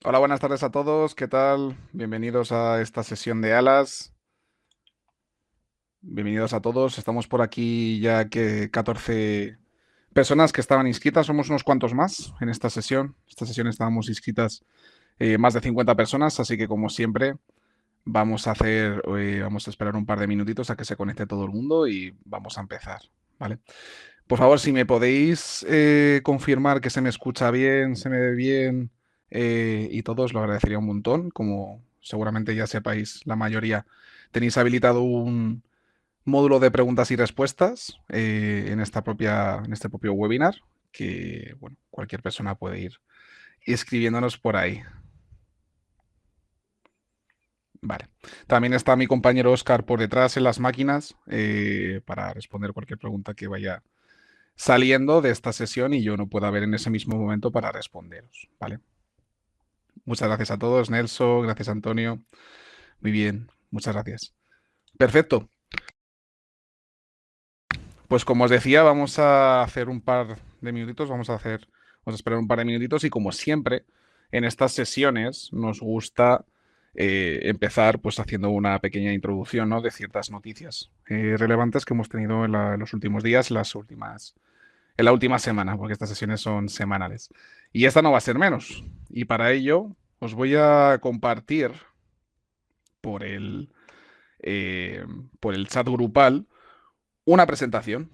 Hola, buenas tardes a todos. ¿Qué tal? Bienvenidos a esta sesión de alas. Bienvenidos a todos. Estamos por aquí ya que 14 personas que estaban inscritas. Somos unos cuantos más en esta sesión. Esta sesión estábamos inscritas más de 50 personas, así que como siempre vamos a esperar un par de minutitos a que se conecte todo el mundo y vamos a empezar, ¿vale? Por favor, si me podéis confirmar que se me escucha bien, se me ve bien y todo, os lo agradecería un montón. Como seguramente ya sepáis, la mayoría tenéis habilitado un módulo de preguntas y respuestas en este propio webinar, que bueno, cualquier persona puede ir escribiéndonos por ahí. Vale. También está mi compañero Oscar por detrás en las máquinas para responder cualquier pregunta que vaya saliendo de esta sesión y yo no pueda ver en ese mismo momento para responderos, ¿vale? Muchas gracias a todos, Nelson, gracias Antonio. Muy bien, muchas gracias. Perfecto. Pues como os decía, vamos a hacer un par de minutitos, vamos a esperar un par de minutitos y como siempre, en estas sesiones nos gusta empezar pues haciendo una pequeña introducción, ¿no? De ciertas noticias relevantes que hemos tenido en los últimos días, en la última semana, porque estas sesiones son semanales. Y esta no va a ser menos. Y para ello os voy a compartir por el, eh, por el chat grupal una presentación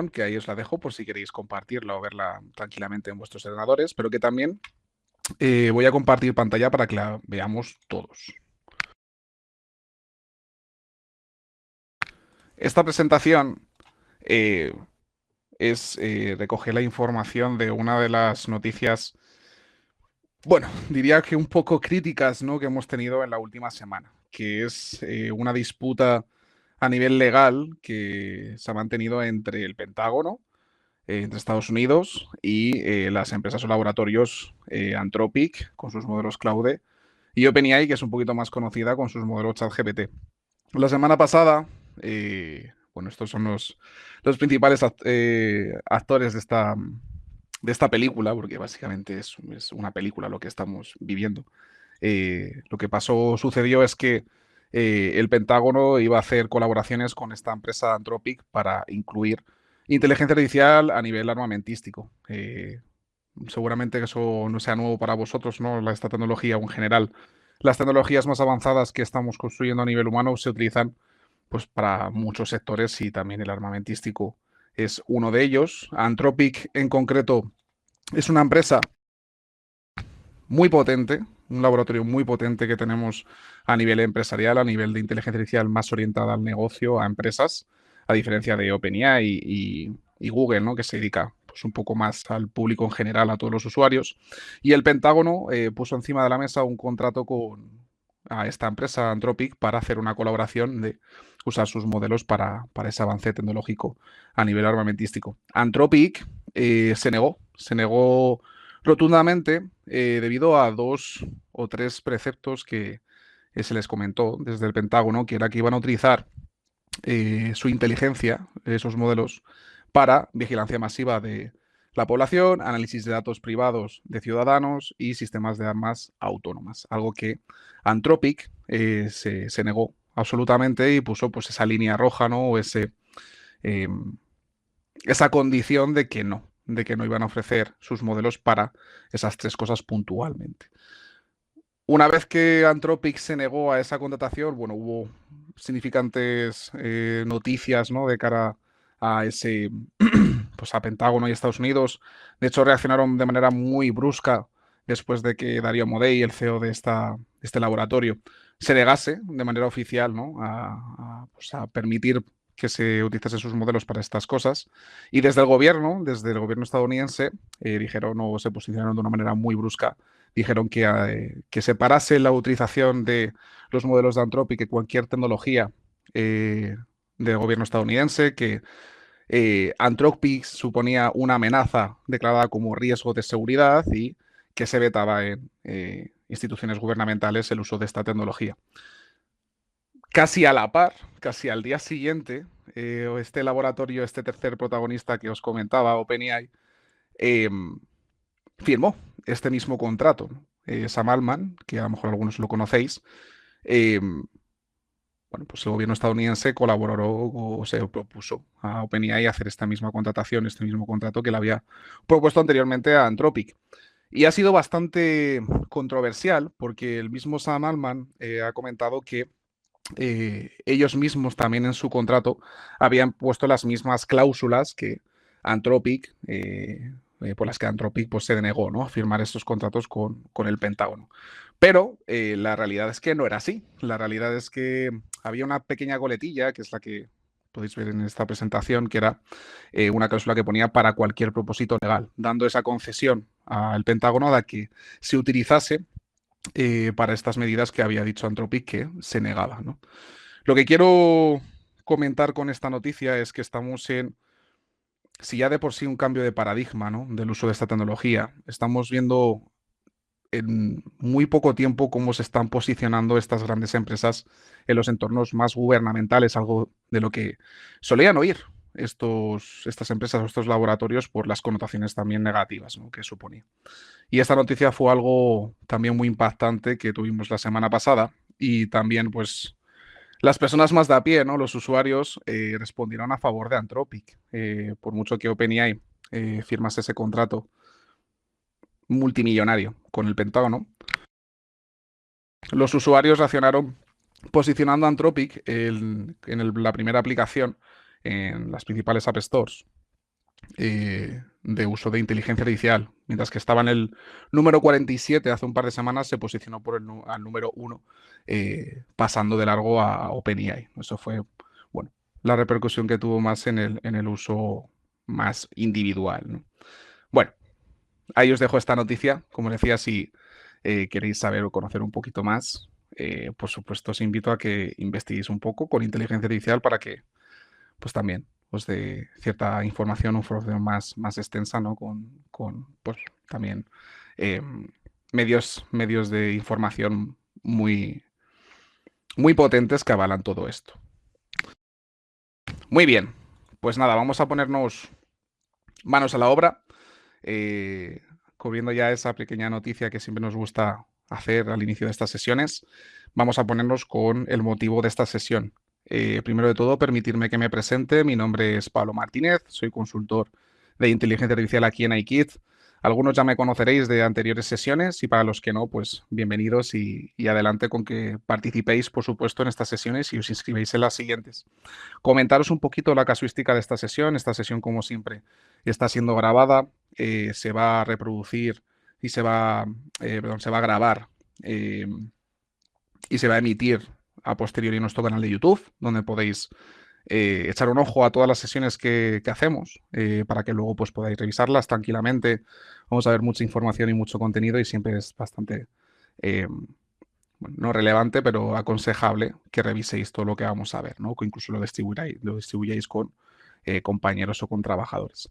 que ahí os la dejo por si queréis compartirla o verla tranquilamente en vuestros ordenadores, pero que también voy a compartir pantalla para que la veamos todos. Esta presentación eh, recoge la información de una de las noticias. Bueno, diría que un poco críticas, ¿no? Que hemos tenido en la última semana, que es una disputa a nivel legal que se ha mantenido entre el Pentágono, entre Estados Unidos y las empresas o laboratorios Anthropic con sus modelos Claude y OpenAI, que es un poquito más conocida con sus modelos ChatGPT. La semana pasada, bueno, estos son los principales actores de esta película, porque básicamente es una película lo que estamos viviendo. Lo que sucedió es que el Pentágono iba a hacer colaboraciones con esta empresa Anthropic para incluir inteligencia artificial a nivel armamentístico. Seguramente que eso no sea nuevo para vosotros, ¿no? Esta tecnología o en general. Las tecnologías más avanzadas que estamos construyendo a nivel humano se utilizan pues, para muchos sectores y también el armamentístico es uno de ellos. Anthropic en concreto es una empresa muy potente, un laboratorio muy potente que tenemos a nivel empresarial, a nivel de inteligencia artificial más orientada al negocio, a empresas, a diferencia de OpenAI y Google, ¿no? Que se dedica pues, un poco más al público en general, a todos los usuarios. Y el Pentágono puso encima de la mesa un contrato a esta empresa Anthropic para hacer una colaboración de usar sus modelos para ese avance tecnológico a nivel armamentístico. Anthropic se negó rotundamente debido a dos o tres preceptos que se les comentó desde el Pentágono, que era que iban a utilizar su inteligencia, esos modelos, para vigilancia masiva de la población, análisis de datos privados de ciudadanos y sistemas de armas autónomas. Algo que Anthropic se negó absolutamente y puso pues esa línea roja, ¿no? O eh, esa condición de que no iban a ofrecer sus modelos para esas tres cosas puntualmente. Una vez que Anthropic se negó a esa contratación, bueno, hubo significantes noticias, ¿no? De cara a ese, pues a Pentágono y Estados Unidos. De hecho, reaccionaron de manera muy brusca después de que Darío Amodei, el CEO de este laboratorio, se negase de manera oficial, ¿no? Pues a permitir que se utilizasen sus modelos para estas cosas. Y desde el gobierno estadounidense, dijeron o se posicionaron de una manera muy brusca, dijeron que se parase la utilización de los modelos de Anthropic y cualquier tecnología del gobierno estadounidense, que Anthropic suponía una amenaza declarada como riesgo de seguridad y que se vetaba en instituciones gubernamentales el uso de esta tecnología. Casi a la par, casi al día siguiente, este laboratorio, este tercer protagonista que os comentaba, OpenAI, eh, firmó este mismo contrato, ¿no? Sam Altman, que a lo mejor algunos lo conocéis, eh, bueno, pues el gobierno estadounidense colaboró o se propuso a OpenAI hacer esta misma contratación, este mismo contrato que le había propuesto anteriormente a Anthropic. Y ha sido bastante controversial porque el mismo Sam Altman ha comentado que ellos mismos también en su contrato habían puesto las mismas cláusulas que Anthropic, por las que Anthropic pues, se denegó, ¿no?, a firmar estos contratos con el Pentágono. Pero la realidad es que no era así. La realidad es que había una pequeña goletilla, que es la que podéis ver en esta presentación, que era una cláusula que ponía para cualquier propósito legal, dando esa concesión al Pentágono de que se utilizase para estas medidas que había dicho Anthropic que se negaba, ¿no? Lo que quiero comentar con esta noticia es que estamos en, si ya de por sí un cambio de paradigma, ¿no?, del uso de esta tecnología, estamos viendo en muy poco tiempo cómo se están posicionando estas grandes empresas en los entornos más gubernamentales, algo de lo que solían oír estas empresas o estos laboratorios por las connotaciones también negativas, ¿no?, que suponía. Y esta noticia fue algo también muy impactante que tuvimos la semana pasada y también pues las personas más de a pie, ¿no?, los usuarios, respondieron a favor de Anthropic. Por mucho que OpenAI firmase ese contrato multimillonario con el Pentágono, los usuarios reaccionaron posicionando a Anthropic la primera aplicación en las principales App Stores de uso de inteligencia artificial, mientras que estaba en el número 47 hace un par de semanas, se posicionó al número 1, pasando de largo a OpenAI. Eso fue, bueno, la repercusión que tuvo más en el uso más individual, ¿no? Bueno, ahí os dejo esta noticia. Como decía, si queréis saber o conocer un poquito más, por supuesto os invito a que investiguéis un poco con inteligencia artificial para que pues también pues de cierta información más extensa, ¿no? Pues también eh, medios de información muy, muy potentes que avalan todo esto. Muy bien, pues nada, vamos a ponernos manos a la obra, eh, cubriendo ya esa pequeña noticia que siempre nos gusta hacer al inicio de estas sesiones. Vamos a ponernos con el motivo de esta sesión. Primero de todo, permitirme que me presente. Mi nombre es Pablo Martínez, soy consultor de inteligencia artificial aquí en iKit. Algunos ya me conoceréis de anteriores sesiones y para los que no, pues bienvenidos y adelante con que participéis, por supuesto, en estas sesiones y os inscribáis en las siguientes. Comentaros un poquito la casuística de esta sesión. Esta sesión, como siempre, está siendo grabada, se va a reproducir y se va a grabar eh, y se va a emitir a posteriori en nuestro canal de YouTube, donde podéis echar un ojo a todas las sesiones que hacemos para que luego pues, podáis revisarlas tranquilamente. Vamos a ver mucha información y mucho contenido y siempre es bastante, bueno, no relevante, pero aconsejable que reviséis todo lo que vamos a ver, ¿no? Que incluso lo distribuyáis con compañeros o con trabajadores.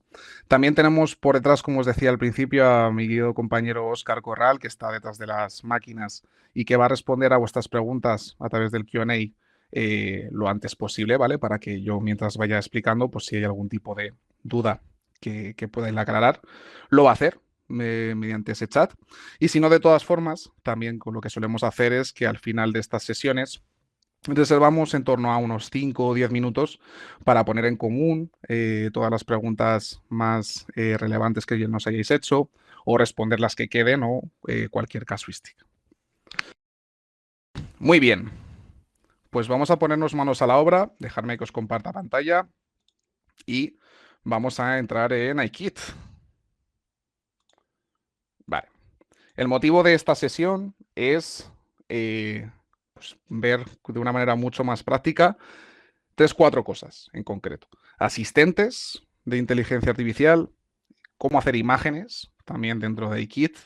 También tenemos por detrás, como os decía al principio, a mi querido compañero Óscar Corral, que está detrás de las máquinas y que va a responder a vuestras preguntas a través del Q&A lo antes posible, ¿vale? Para que yo, mientras vaya explicando, pues si hay algún tipo de duda que podáis aclarar, lo va a hacer mediante ese chat. Y si no, de todas formas, también con lo que solemos hacer es que al final de estas sesiones reservamos en torno a unos 5 o 10 minutos para poner en común todas las preguntas más relevantes que nos hayáis hecho o responder las que queden o cualquier casuística. Muy bien, pues vamos a ponernos manos a la obra, dejarme que os comparta pantalla y vamos a entrar en iKit. Vale. El motivo de esta sesión es pues, ver de una manera mucho más práctica 4 cosas en concreto. Asistentes de inteligencia artificial, cómo hacer imágenes también dentro de iKit,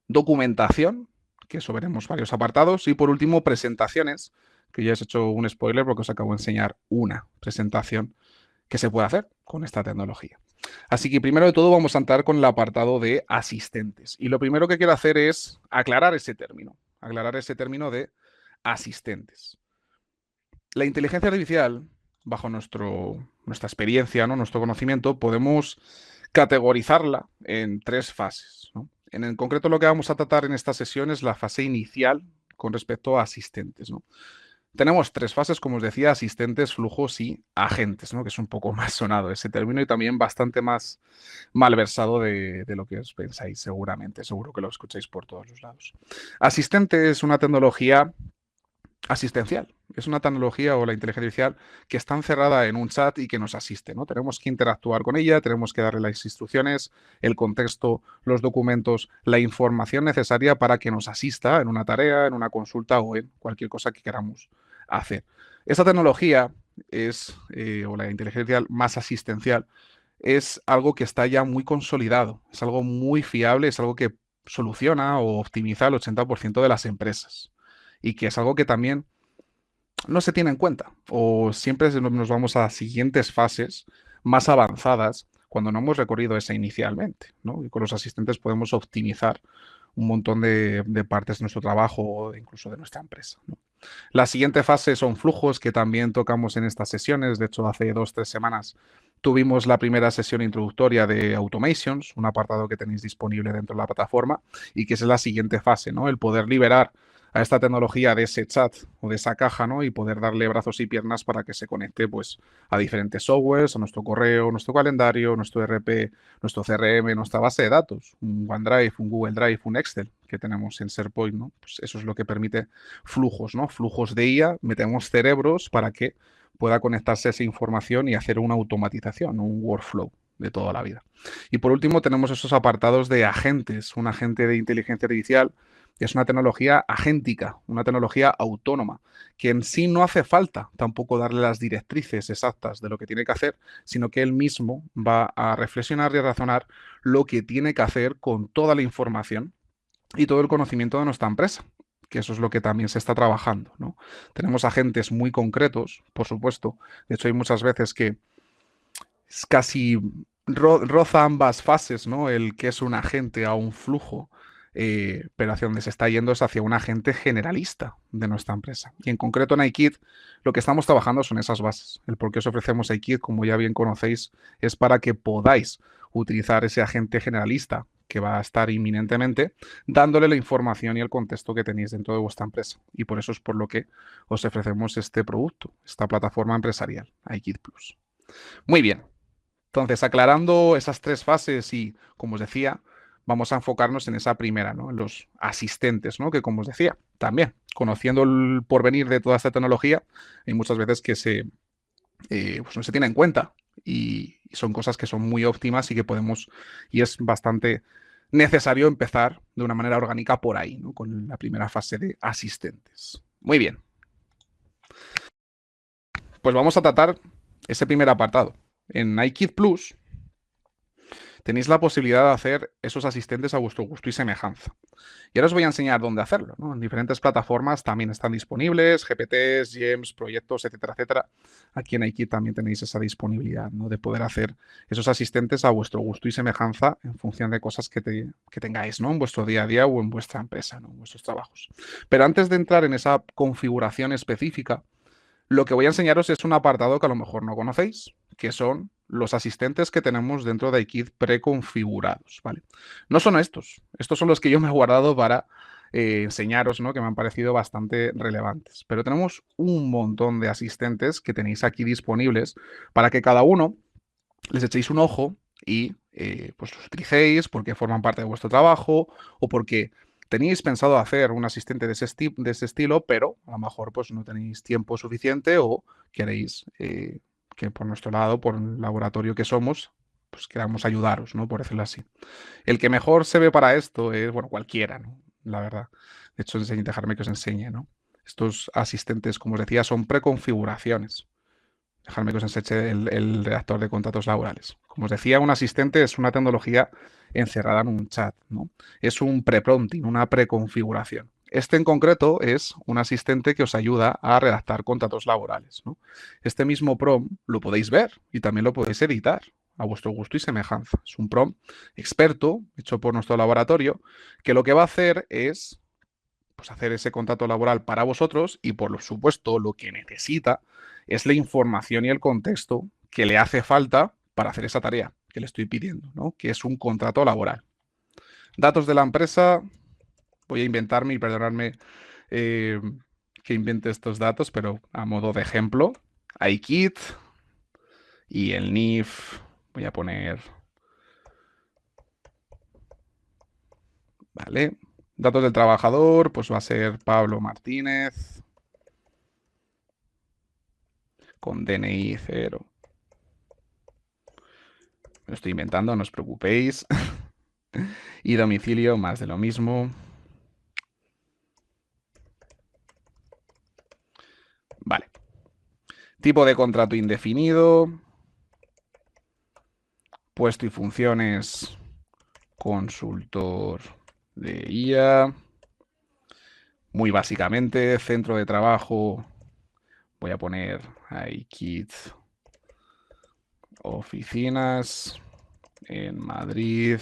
documentación, que eso veremos varios apartados, y por último presentaciones, que ya os he hecho un spoiler porque os acabo de enseñar una presentación que se puede hacer con esta tecnología. Así que primero de todo vamos a entrar con el apartado de asistentes. Y lo primero que quiero hacer es aclarar ese término de asistentes. La inteligencia artificial, bajo nuestra experiencia, ¿no?, nuestro conocimiento, podemos categorizarla en 3 fases, ¿no? En el concreto lo que vamos a tratar en esta sesión es la fase inicial con respecto a asistentes, ¿no? Tenemos tres fases, como os decía, asistentes, flujos y agentes, ¿no? Que es un poco más sonado ese término y también bastante más malversado de lo que os pensáis, seguramente. Seguro que lo escucháis por todos los lados. Asistente es una tecnología asistencial. Es una tecnología o la inteligencia artificial que está encerrada en un chat y que nos asiste, ¿no? Tenemos que interactuar con ella, tenemos que darle las instrucciones, el contexto, los documentos, la información necesaria para que nos asista en una tarea, en una consulta o en cualquier cosa que queramos hacer. Esta tecnología o la inteligencia artificial más asistencial, es algo que está ya muy consolidado, es algo muy fiable, es algo que soluciona o optimiza el 80% de las empresas y que es algo que también no se tiene en cuenta o siempre nos vamos a siguientes fases más avanzadas cuando no hemos recorrido esa inicialmente, ¿no? Y con los asistentes podemos optimizar un montón de partes de nuestro trabajo o incluso de nuestra empresa, ¿no? La siguiente fase son flujos que también tocamos en estas sesiones. De hecho, hace 2 o 3 semanas tuvimos la primera sesión introductoria de Automations, un apartado que tenéis disponible dentro de la plataforma y que es la siguiente fase, ¿no? El poder liberar a esta tecnología de ese chat o de esa caja, ¿no? Y poder darle brazos y piernas para que se conecte pues a diferentes softwares, a nuestro correo, nuestro calendario, nuestro ERP, nuestro CRM, nuestra base de datos, un OneDrive, un Google Drive, un Excel que tenemos en SharePoint, ¿no? Pues eso es lo que permite flujos, ¿no? Flujos de IA, metemos cerebros para que pueda conectarse a esa información y hacer una automatización, un workflow de toda la vida. Y por último tenemos esos apartados de agentes, un agente de inteligencia artificial que es una tecnología agéntica, una tecnología autónoma, que en sí no hace falta tampoco darle las directrices exactas de lo que tiene que hacer, sino que él mismo va a reflexionar y a razonar lo que tiene que hacer con toda la información y todo el conocimiento de nuestra empresa, que eso es lo que también se está trabajando, ¿no? Tenemos agentes muy concretos, por supuesto. De hecho, hay muchas veces que es casi roza ambas fases, ¿no? El que es un agente a un flujo, pero hacia donde se está yendo es hacia un agente generalista de nuestra empresa. Y en concreto en iKit, lo que estamos trabajando son esas bases. El por qué os ofrecemos iKit, como ya bien conocéis, es para que podáis utilizar ese agente generalista que va a estar inminentemente, dándole la información y el contexto que tenéis dentro de vuestra empresa. Y por eso es por lo que os ofrecemos este producto, esta plataforma empresarial, iKit Plus. Muy bien. Entonces, aclarando esas tres fases y, como os decía, vamos a enfocarnos en esa primera, ¿no? En los asistentes, ¿no? Que, como os decía, también, conociendo el porvenir de toda esta tecnología, hay muchas veces que pues no se tiene en cuenta y son cosas que son muy óptimas y que podemos, y es bastante necesario empezar de una manera orgánica por ahí, ¿no? Con la primera fase de asistentes. Muy bien. Pues vamos a tratar ese primer apartado. En iKit Plus tenéis la posibilidad de hacer esos asistentes a vuestro gusto y semejanza. Y ahora os voy a enseñar dónde hacerlo, ¿no? En diferentes plataformas también están disponibles, GPTs, GEMS, proyectos, etcétera, etcétera. Aquí en Aikit también tenéis esa disponibilidad, ¿no? De poder hacer esos asistentes a vuestro gusto y semejanza en función de cosas que tengáis, ¿no? En vuestro día a día o en vuestra empresa, ¿no? En vuestros trabajos. Pero antes de entrar en esa configuración específica, lo que voy a enseñaros es un apartado que a lo mejor no conocéis, que son los asistentes que tenemos dentro de iKit preconfigurados, ¿vale? No son estos son los que yo me he guardado para enseñaros, ¿no? Que me han parecido bastante relevantes. Pero tenemos un montón de asistentes que tenéis aquí disponibles para que cada uno les echéis un ojo y pues los utilicéis porque forman parte de vuestro trabajo o porque teníais pensado hacer un asistente de ese estilo, pero a lo mejor pues no tenéis tiempo suficiente o queréis que por nuestro lado, por el laboratorio que somos, pues queramos ayudaros, ¿no? Por decirlo así. El que mejor se ve para esto es, bueno, cualquiera, ¿no? La verdad. De hecho, dejarme que os enseñe, ¿no? Estos asistentes, como os decía, son preconfiguraciones. Dejadme que os enseñe el redactor de contratos laborales. Como os decía, un asistente es una tecnología encerrada en un chat, ¿no? Es un pre-prompting, una preconfiguración. Este en concreto es un asistente que os ayuda a redactar contratos laborales, ¿no? Este mismo prompt lo podéis ver y también lo podéis editar a vuestro gusto y semejanza. Es un prompt experto hecho por nuestro laboratorio que lo que va a hacer es pues, hacer ese contrato laboral para vosotros y, por supuesto, lo que necesita es la información y el contexto que le hace falta para hacer esa tarea que le estoy pidiendo, ¿no? Que es un contrato laboral. Datos de la empresa. Voy a inventarme y perdonadme eh, que invente estos datos, pero a modo de ejemplo, iKit y el NIF. Voy a poner, ¿vale? Datos del trabajador, pues va a ser Pablo Martínez con DNI 0. Me lo estoy inventando, no os preocupéis. Y domicilio, más de lo mismo. Vale. Tipo de contrato indefinido. Puesto y funciones, consultor de IA. Muy básicamente, centro de trabajo. Voy a poner ahí kit oficinas en Madrid.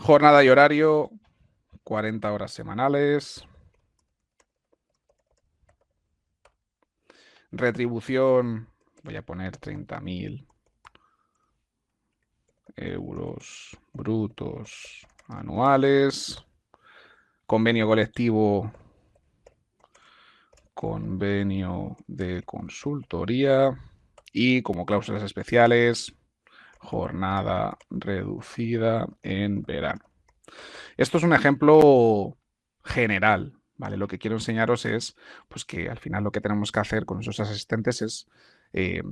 Jornada y horario, 40 horas semanales. Retribución, voy a poner 30.000 euros brutos anuales. Convenio colectivo, convenio de consultoría. Y como cláusulas especiales, jornada reducida en verano. Esto es un ejemplo general, ¿vale? Lo que quiero enseñaros es pues, que al final lo que tenemos que hacer con esos asistentes es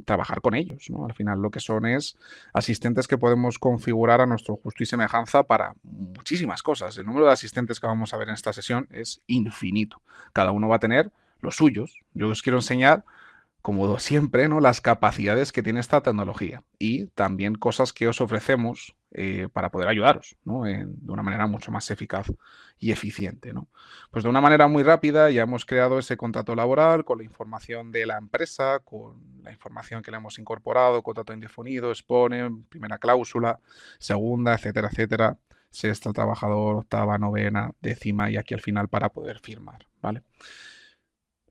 trabajar con ellos, ¿no? Al final lo que son es asistentes que podemos configurar a nuestro gusto y semejanza para muchísimas cosas. El número de asistentes que vamos a ver en esta sesión es infinito. Cada uno va a tener los suyos. Yo os quiero enseñar como siempre, ¿no? Las capacidades que tiene esta tecnología y también cosas que os ofrecemos para poder ayudaros, ¿no? De una manera mucho más eficaz y eficiente, ¿no? Pues de una manera muy rápida ya hemos creado ese contrato laboral con la información de la empresa, con la información que le hemos incorporado, contrato indefinido, expone, primera cláusula, segunda, etcétera, etcétera, sexta, trabajador, octava, novena, décima y aquí al final para poder firmar, ¿vale?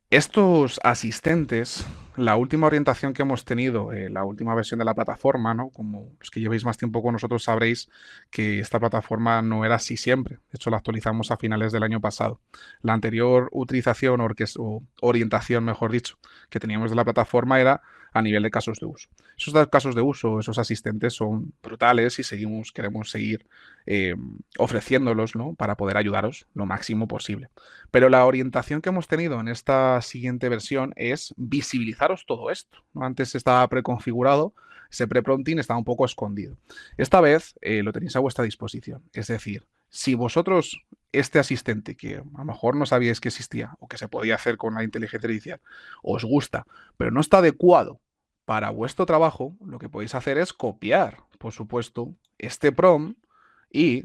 Estos asistentes, la última orientación que hemos tenido, la última versión de la plataforma, ¿no? Como los que llevéis más tiempo con nosotros sabréis que esta plataforma no era así siempre. De hecho, la actualizamos a finales del año pasado. La anterior utilización o orientación, mejor dicho, que teníamos de la plataforma era a nivel de casos de uso. Esos casos de uso, esos asistentes son brutales y queremos seguir eh, ofreciéndolos, ¿no? Para poder ayudaros lo máximo posible. Pero la orientación que hemos tenido en esta siguiente versión es visibilizaros todo esto, ¿no? Antes estaba preconfigurado, ese pre-prompting estaba un poco escondido. Esta vez lo tenéis a vuestra disposición. Es decir, si vosotros, este asistente que a lo mejor no sabíais que existía o que se podía hacer con la inteligencia artificial, os gusta, pero no está adecuado para vuestro trabajo, lo que podéis hacer es copiar, por supuesto, este prompt y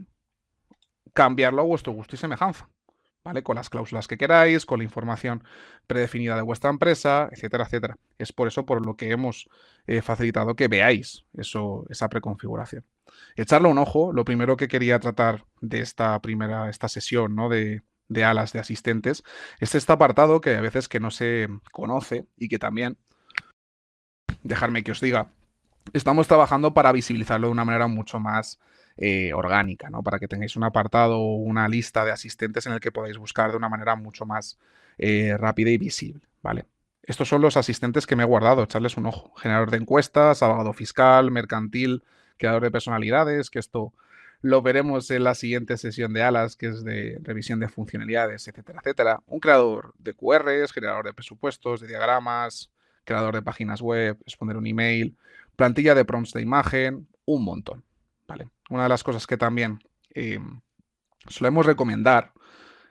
cambiarlo a vuestro gusto y semejanza. ¿Vale? Con las cláusulas que queráis, con la información predefinida de vuestra empresa, etcétera, etcétera. Es por eso por lo que hemos facilitado que veáis esa preconfiguración. Echarle un ojo, lo primero que quería tratar de esta sesión, ¿no? de alas de asistentes, es este apartado que a veces que no se conoce y que también, dejarme que os diga, estamos trabajando para visibilizarlo de una manera mucho más orgánica, ¿no? Para que tengáis un apartado o una lista de asistentes en el que podáis buscar de una manera mucho más rápida y visible, ¿vale? Estos son los asistentes que me he guardado, echarles un ojo. Generador de encuestas, abogado fiscal, mercantil, creador de personalidades, que esto lo veremos en la siguiente sesión de alas, que es de revisión de funcionalidades, etcétera, etcétera. Un creador de QRs, generador de presupuestos, de diagramas, creador de páginas web, responder un email, plantilla de prompts de imagen, un montón. ¿Vale? Una de las cosas que también solemos recomendar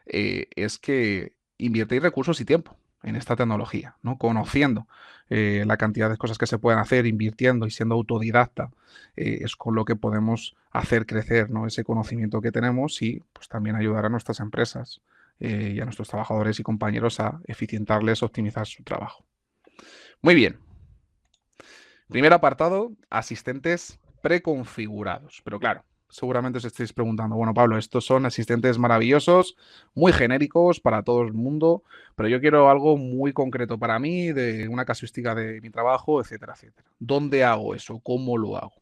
es que invirtáis recursos y tiempo en esta tecnología, ¿no? Conociendo la cantidad de cosas que se pueden hacer, invirtiendo y siendo autodidacta, es con lo que podemos hacer crecer, ¿no? Ese conocimiento que tenemos y pues, también ayudar a nuestras empresas y a nuestros trabajadores y compañeros a eficientarles, optimizar su trabajo. Muy bien, primer apartado, asistentes preconfigurados. Pero claro, seguramente os estáis preguntando, bueno, Pablo, estos son asistentes maravillosos, muy genéricos para todo el mundo, pero yo quiero algo muy concreto para mí, de una casuística de mi trabajo, etcétera, etcétera. ¿Dónde hago eso? ¿Cómo lo hago?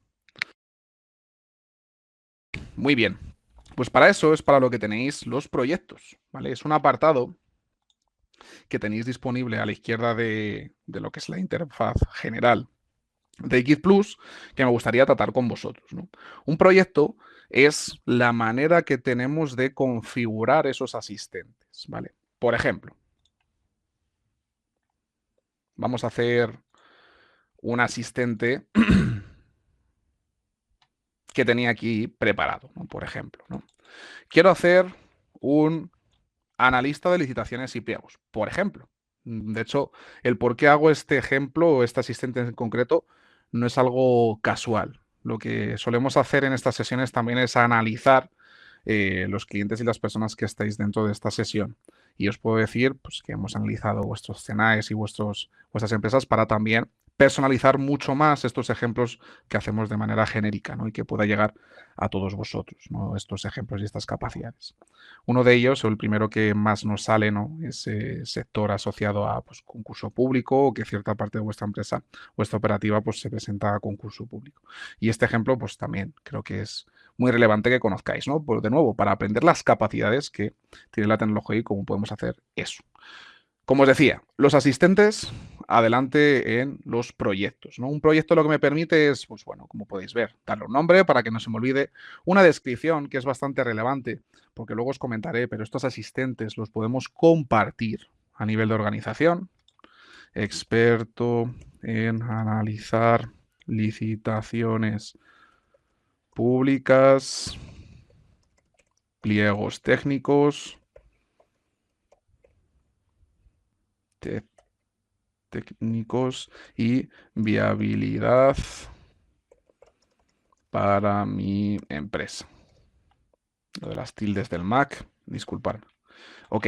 Muy bien. Pues para eso es para lo que tenéis los proyectos, ¿vale? Es un apartado que tenéis disponible a la izquierda de lo que es la interfaz general de Git Plus que me gustaría tratar con vosotros, ¿no? Un proyecto es la manera que tenemos de configurar esos asistentes, ¿vale? Por ejemplo, vamos a hacer un asistente que tenía aquí preparado, ¿no? Por ejemplo, ¿no? Quiero hacer un analista de licitaciones y pliegos, por ejemplo. De hecho, el por qué hago este ejemplo o este asistente en concreto no es algo casual. Lo que solemos hacer en estas sesiones también es analizar los clientes y las personas que estáis dentro de esta sesión. Y os puedo decir pues, que hemos analizado vuestros CNAEs y vuestras empresas para también personalizar mucho más estos ejemplos que hacemos de manera genérica, ¿no? Y que pueda llegar a todos vosotros, ¿no? Estos ejemplos y estas capacidades. Uno de ellos, o el primero que más nos sale, ¿no? Es sector asociado a pues, concurso público o que cierta parte de vuestra empresa, vuestra operativa, pues se presenta a concurso público. Y este ejemplo, pues también creo que es muy relevante que conozcáis, ¿no? Pues de nuevo, para aprender las capacidades que tiene la tecnología y cómo podemos hacer eso. Como os decía, los asistentes adelante en los proyectos, ¿no? Un proyecto lo que me permite es, pues bueno, como podéis ver, darle un nombre para que no se me olvide, una descripción que es bastante relevante, porque luego os comentaré, pero estos asistentes los podemos compartir a nivel de organización. Experto en analizar licitaciones públicas, pliegos técnicos, técnicos y viabilidad para mi empresa. Lo de las tildes del Mac, disculpadme. Ok,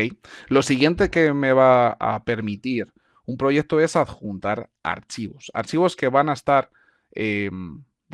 lo siguiente que me va a permitir un proyecto es adjuntar archivos. Archivos que van a estar de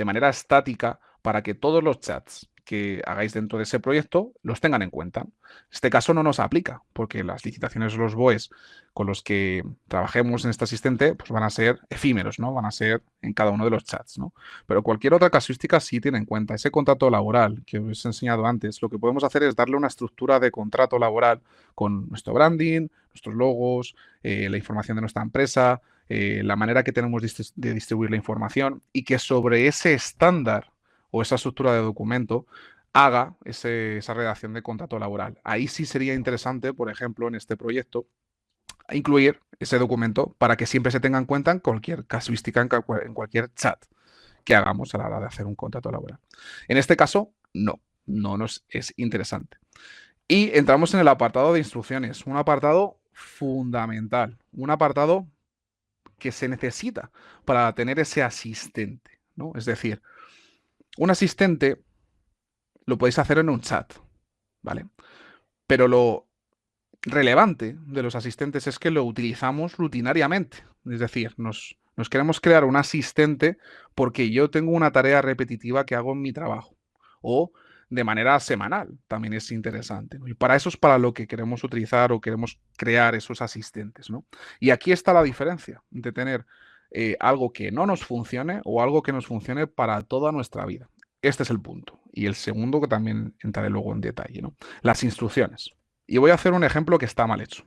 manera estática para que todos los chats que hagáis dentro de ese proyecto los tengan en cuenta. Este caso no nos aplica porque las licitaciones o los BOEs con los que trabajemos en este asistente pues van a ser efímeros, ¿no? Van a ser en cada uno de los chats, ¿no? Pero cualquier otra casuística sí tiene en cuenta. Ese contrato laboral que os he enseñado antes, lo que podemos hacer es darle una estructura de contrato laboral con nuestro branding, nuestros logos, la información de nuestra empresa, la manera que tenemos de distribuir la información y que sobre ese estándar o esa estructura de documento haga esa redacción de contrato laboral. Ahí sí sería interesante, por ejemplo, en este proyecto, incluir ese documento para que siempre se tenga en cuenta en cualquier casuística, en cualquier chat que hagamos a la hora de hacer un contrato laboral. En este caso, no nos es interesante. Y entramos en el apartado de instrucciones, un apartado fundamental, un apartado que se necesita para tener ese asistente, ¿no? Es decir, un asistente lo podéis hacer en un chat, ¿vale? Pero lo relevante de los asistentes es que lo utilizamos rutinariamente. Es decir, nos queremos crear un asistente porque yo tengo una tarea repetitiva que hago en mi trabajo. O de manera semanal, también es interesante, ¿no? Y para eso es para lo que queremos utilizar o queremos crear esos asistentes, ¿no? Y aquí está la diferencia de tener algo que no nos funcione o algo que nos funcione para toda nuestra vida. Este es el punto. Y el segundo que también entraré luego en detalle, ¿no? Las instrucciones. Y voy a hacer un ejemplo que está mal hecho.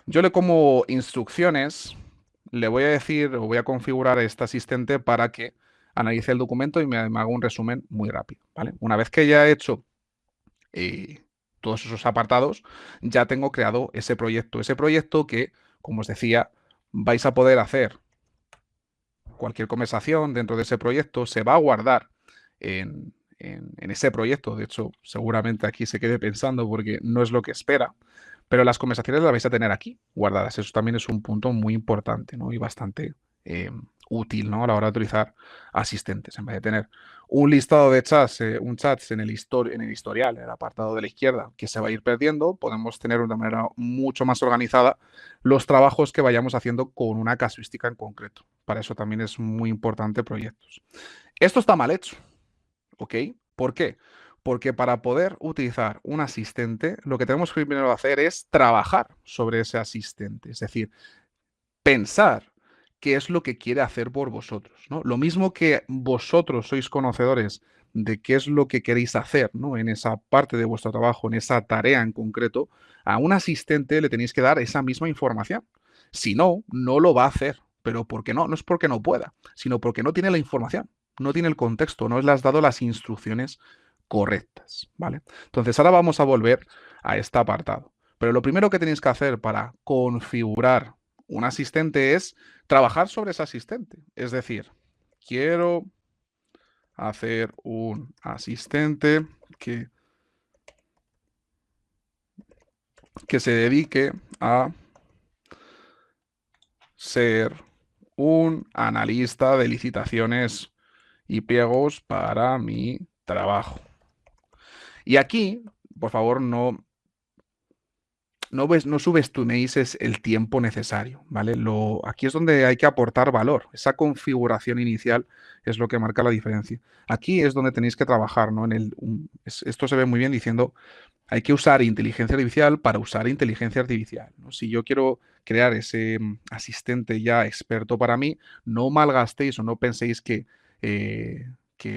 Yo le como instrucciones, le voy a decir o voy a configurar a este asistente para que analice el documento y me haga un resumen muy rápido, ¿vale? Una vez que ya he hecho todos esos apartados, ya tengo creado ese proyecto que, como os decía, vais a poder hacer cualquier conversación dentro de ese proyecto, se va a guardar en ese proyecto. De hecho, seguramente aquí se quede pensando porque no es lo que espera, pero las conversaciones las vais a tener aquí guardadas. Eso también es un punto muy importante, ¿no? Y bastante útil, ¿no? A la hora de utilizar asistentes. En vez de tener un listado de chats, un chat en el historial, en el apartado de la izquierda, que se va a ir perdiendo, podemos tener de una manera mucho más organizada los trabajos que vayamos haciendo con una casuística en concreto. Para eso también es muy importante proyectos. Esto está mal hecho, ¿ok? ¿Por qué? Porque para poder utilizar un asistente, lo que tenemos que primero hacer es trabajar sobre ese asistente. Es decir, pensar qué es lo que quiere hacer por vosotros, ¿no? Lo mismo que vosotros sois conocedores de qué es lo que queréis hacer, ¿no? En esa parte de vuestro trabajo, en esa tarea en concreto, a un asistente le tenéis que dar esa misma información. Si no, no lo va a hacer. ¿Pero por qué no? No es porque no pueda, sino porque no tiene la información, no tiene el contexto, no le has dado las instrucciones correctas, ¿vale? Entonces ahora vamos a volver a este apartado. Pero lo primero que tenéis que hacer para configurar un asistente es trabajar sobre ese asistente. Es decir, quiero hacer un asistente que se dedique a ser un analista de licitaciones y pliegos para mi trabajo. Y aquí, por favor, no subestiméis el tiempo necesario, ¿vale? Aquí es donde hay que aportar valor. Esa configuración inicial es lo que marca la diferencia. Aquí es donde tenéis que trabajar, ¿no? Esto se ve muy bien diciendo, hay que usar inteligencia artificial para usar inteligencia artificial, ¿no? Si yo quiero crear ese asistente ya experto para mí, no malgastéis o no penséis que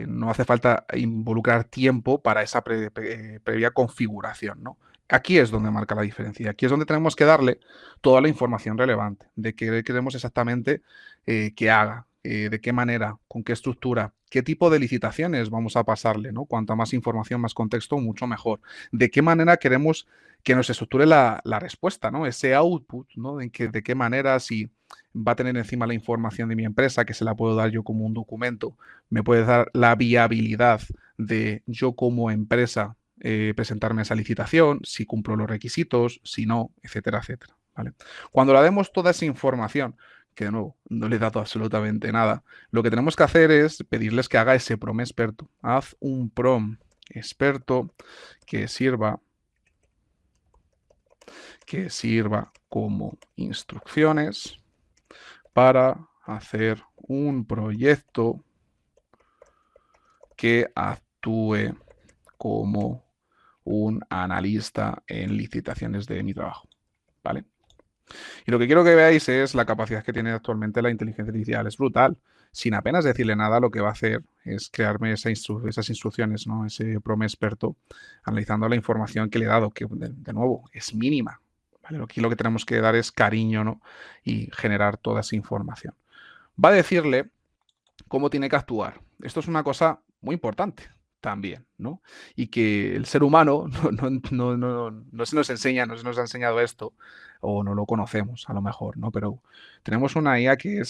no hace falta involucrar tiempo para esa previa configuración, ¿no? Aquí es donde marca la diferencia. Aquí es donde tenemos que darle toda la información relevante de qué queremos exactamente que haga, de qué manera, con qué estructura, qué tipo de licitaciones vamos a pasarle, ¿no? Cuanta más información, más contexto, mucho mejor. De qué manera queremos que nos estructure la respuesta, ¿no? Ese output, ¿no? De qué manera, si va a tener encima la información de mi empresa, que se la puedo dar yo como un documento, me puede dar la viabilidad de yo como empresa presentarme a esa licitación, si cumplo los requisitos, si no, etcétera, etcétera. ¿Vale? Cuando le demos toda esa información, que de nuevo no le he dado absolutamente nada, lo que tenemos que hacer es pedirles que haga ese prom experto. Haz un prom experto que sirva como instrucciones para hacer un proyecto que actúe como un analista en licitaciones de mi trabajo, ¿vale? Y lo que quiero que veáis es la capacidad que tiene actualmente la inteligencia artificial. Es brutal. Sin apenas decirle nada, lo que va a hacer es crearme esas instrucciones, ¿no? Ese prompt experto, analizando la información que le he dado, que de nuevo es mínima. ¿Vale? Aquí lo que tenemos que dar es cariño, ¿no? Y generar toda esa información. Va a decirle cómo tiene que actuar. Esto es una cosa muy importante también, ¿no? Y que el ser humano no se nos enseña, no se nos ha enseñado esto, o no lo conocemos a lo mejor, ¿no? Pero tenemos una IA que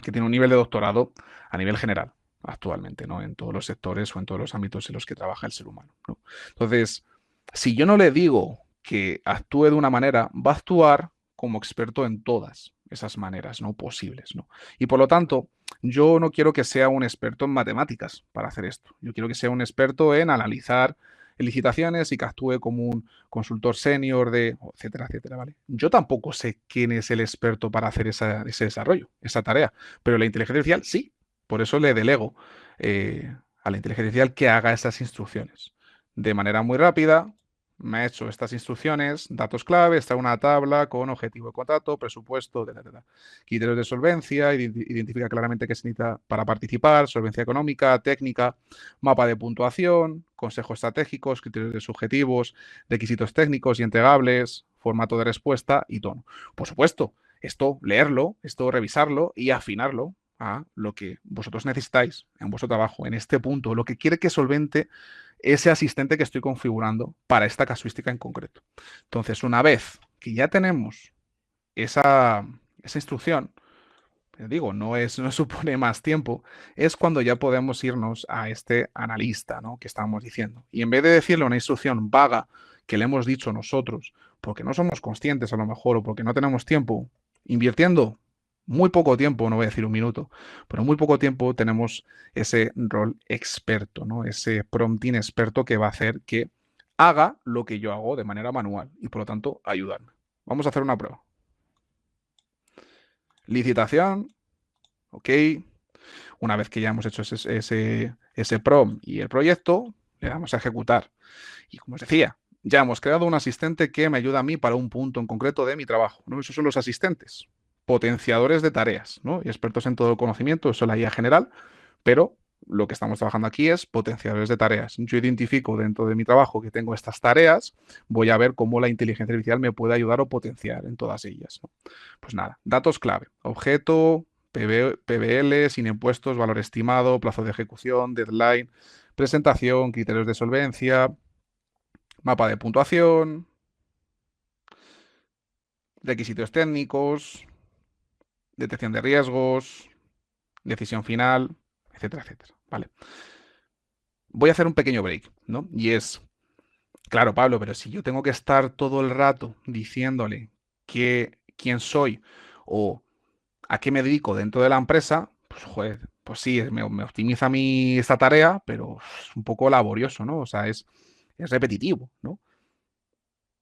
tiene un nivel de doctorado a nivel general actualmente, ¿no? En todos los sectores o en todos los ámbitos en los que trabaja el ser humano, ¿no? Entonces, si yo no le digo que actúe de una manera, va a actuar como experto en todas esas maneras, ¿no? Posibles, ¿no? Y por lo tanto, yo no quiero que sea un experto en matemáticas para hacer esto. Yo quiero que sea un experto en analizar licitaciones y que actúe como un consultor senior de, etcétera, etcétera, ¿vale? Yo tampoco sé quién es el experto para hacer ese desarrollo, esa tarea, pero la inteligencia artificial sí. Por eso le delego a la inteligencia artificial que haga esas instrucciones de manera muy rápida. Me ha hecho estas instrucciones, datos clave, está una tabla con objetivo de contrato, presupuesto, criterios de solvencia, identifica claramente qué se necesita para participar, solvencia económica, técnica, mapa de puntuación, consejos estratégicos, criterios de subjetivos, requisitos técnicos y entregables, formato de respuesta y tono. Por supuesto, esto leerlo, esto revisarlo y afinarlo a lo que vosotros necesitáis en vuestro trabajo, en este punto, lo que quiere que solvente ese asistente que estoy configurando para esta casuística en concreto. Entonces, una vez que ya tenemos esa instrucción, digo, no supone más tiempo, es cuando ya podemos irnos a este analista, ¿no? Que estábamos diciendo. Y en vez de decirle una instrucción vaga que le hemos dicho nosotros, porque no somos conscientes a lo mejor o porque no tenemos tiempo, invirtiendo muy poco tiempo, no voy a decir un minuto, pero muy poco tiempo tenemos ese rol experto, ¿no? Ese prompting experto que va a hacer que haga lo que yo hago de manera manual y por lo tanto ayudarme. Vamos a hacer una prueba. Licitación, ok. Una vez que ya hemos hecho ese prompt y el proyecto, le damos a ejecutar. Y como os decía, ya hemos creado un asistente que me ayuda a mí para un punto en concreto de mi trabajo, ¿no? Esos son los asistentes. potenciadores de tareas, ¿no? Y expertos en todo el conocimiento, eso es la IA general, pero lo que estamos trabajando aquí es potenciadores de tareas. Yo identifico dentro de mi trabajo que tengo estas tareas, voy a ver cómo la inteligencia artificial me puede ayudar o potenciar en todas ellas, ¿no? Pues nada, datos clave, objeto, PBL, sin impuestos, valor estimado, plazo de ejecución, deadline, presentación, criterios de solvencia, mapa de puntuación, requisitos técnicos, detección de riesgos, decisión final, etcétera, etcétera. Vale. Voy a hacer un pequeño break, ¿no? Y es, claro, Pablo, pero si yo tengo que estar todo el rato diciéndole quién soy o a qué me dedico dentro de la empresa, pues, joder, pues sí, me optimiza esta tarea, pero es un poco laborioso, ¿no? O sea, es repetitivo, ¿no?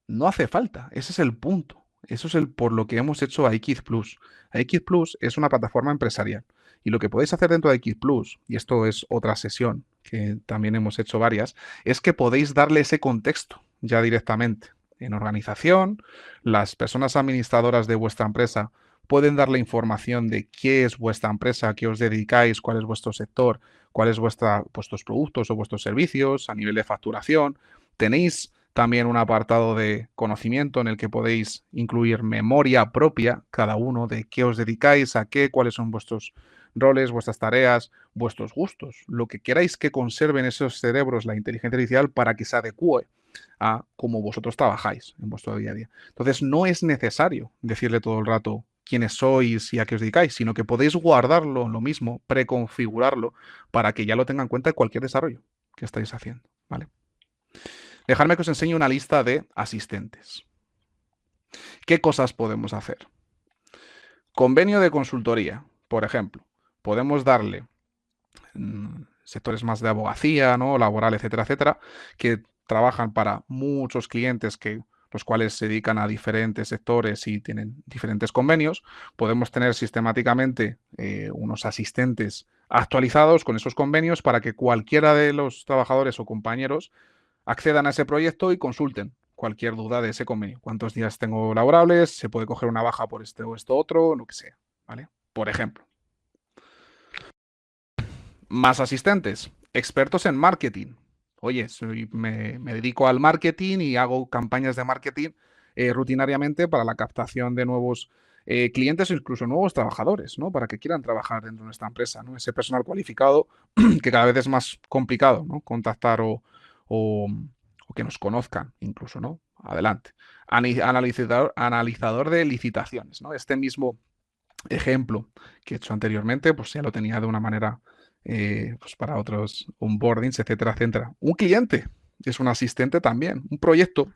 No hace falta, ese es el punto. Eso es el por lo que hemos hecho a X Plus. A X Plus es una plataforma empresarial. Y lo que podéis hacer dentro de X Plus, y esto es otra sesión que también hemos hecho varias, es que podéis darle ese contexto ya directamente. En organización, las personas administradoras de vuestra empresa pueden darle información de qué es vuestra empresa, a qué os dedicáis, cuál es vuestro sector, cuáles vuestros productos o vuestros servicios a nivel de facturación. Tenéis también un apartado de conocimiento en el que podéis incluir memoria propia, cada uno, de qué os dedicáis, a qué, cuáles son vuestros roles, vuestras tareas, vuestros gustos, lo que queráis que conserven esos cerebros la inteligencia artificial para que se adecue a cómo vosotros trabajáis en vuestro día a día. Entonces, no es necesario decirle todo el rato quiénes sois y a qué os dedicáis, sino que podéis guardarlo lo mismo, preconfigurarlo, para que ya lo tenga en cuenta en cualquier desarrollo que estáis haciendo, ¿vale? Dejadme que os enseñe una lista de asistentes. ¿Qué cosas podemos hacer? Convenio de consultoría, por ejemplo. Podemos darle sectores más de abogacía, ¿no? Laboral, etcétera, etcétera, que trabajan para muchos clientes los cuales se dedican a diferentes sectores y tienen diferentes convenios. Podemos tener sistemáticamente unos asistentes actualizados con esos convenios para que cualquiera de los trabajadores o compañeros accedan a ese proyecto y consulten cualquier duda de ese convenio. ¿Cuántos días tengo laborables? ¿Se puede coger una baja por este o esto otro? Lo que sea, ¿vale? Por ejemplo. Más asistentes, expertos en marketing. Oye, me dedico al marketing y hago campañas de marketing rutinariamente para la captación de nuevos clientes o incluso nuevos trabajadores, ¿no? Para que quieran trabajar dentro de nuestra empresa, ¿no? Ese personal cualificado que cada vez es más complicado, ¿no? Contactar o, o que nos conozcan incluso, ¿no? Adelante. Analizador de licitaciones, ¿no? Este mismo ejemplo que he hecho anteriormente, pues ya lo tenía de una manera pues para otros onboardings, etcétera, etcétera. Un cliente es un asistente también. Un proyecto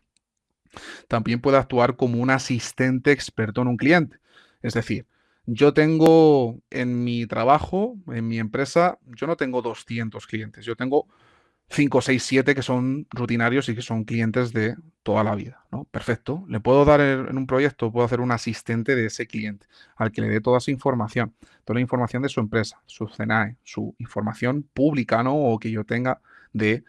también puede actuar como un asistente experto en un cliente. Es decir, yo tengo en mi trabajo, en mi empresa, yo no tengo 200 clientes, yo tengo 5, 6, 7 que son rutinarios y que son clientes de toda la vida, ¿no? Perfecto. Le puedo dar en un proyecto, puedo hacer un asistente de ese cliente al que le dé toda esa información, toda la información de su empresa, su CNAE, su información pública, ¿no? O que yo tenga de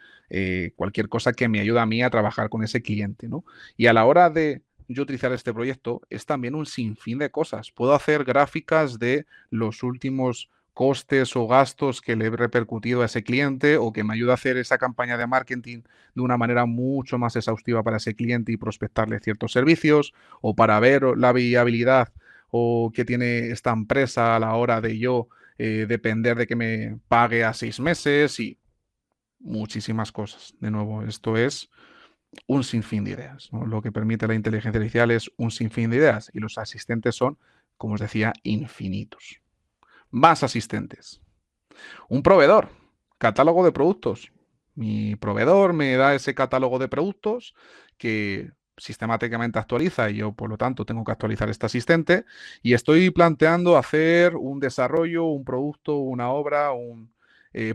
cualquier cosa que me ayude a mí a trabajar con ese cliente, ¿no? Y a la hora de yo utilizar este proyecto es también un sinfín de cosas. Puedo hacer gráficas de los últimos costes o gastos que le he repercutido a ese cliente o que me ayuda a hacer esa campaña de marketing de una manera mucho más exhaustiva para ese cliente y prospectarle ciertos servicios o para ver la viabilidad o que tiene esta empresa a la hora de yo depender de que me pague a 6 meses y muchísimas cosas. De nuevo, esto es un sinfín de ideas, ¿no? Lo que permite la inteligencia artificial es un sinfín de ideas y los asistentes son, como os decía, infinitos. Más asistentes. Un proveedor, catálogo de productos. Mi proveedor me da ese catálogo de productos que sistemáticamente actualiza y yo, por lo tanto, tengo que actualizar este asistente y estoy planteando hacer un desarrollo, un producto, una obra, un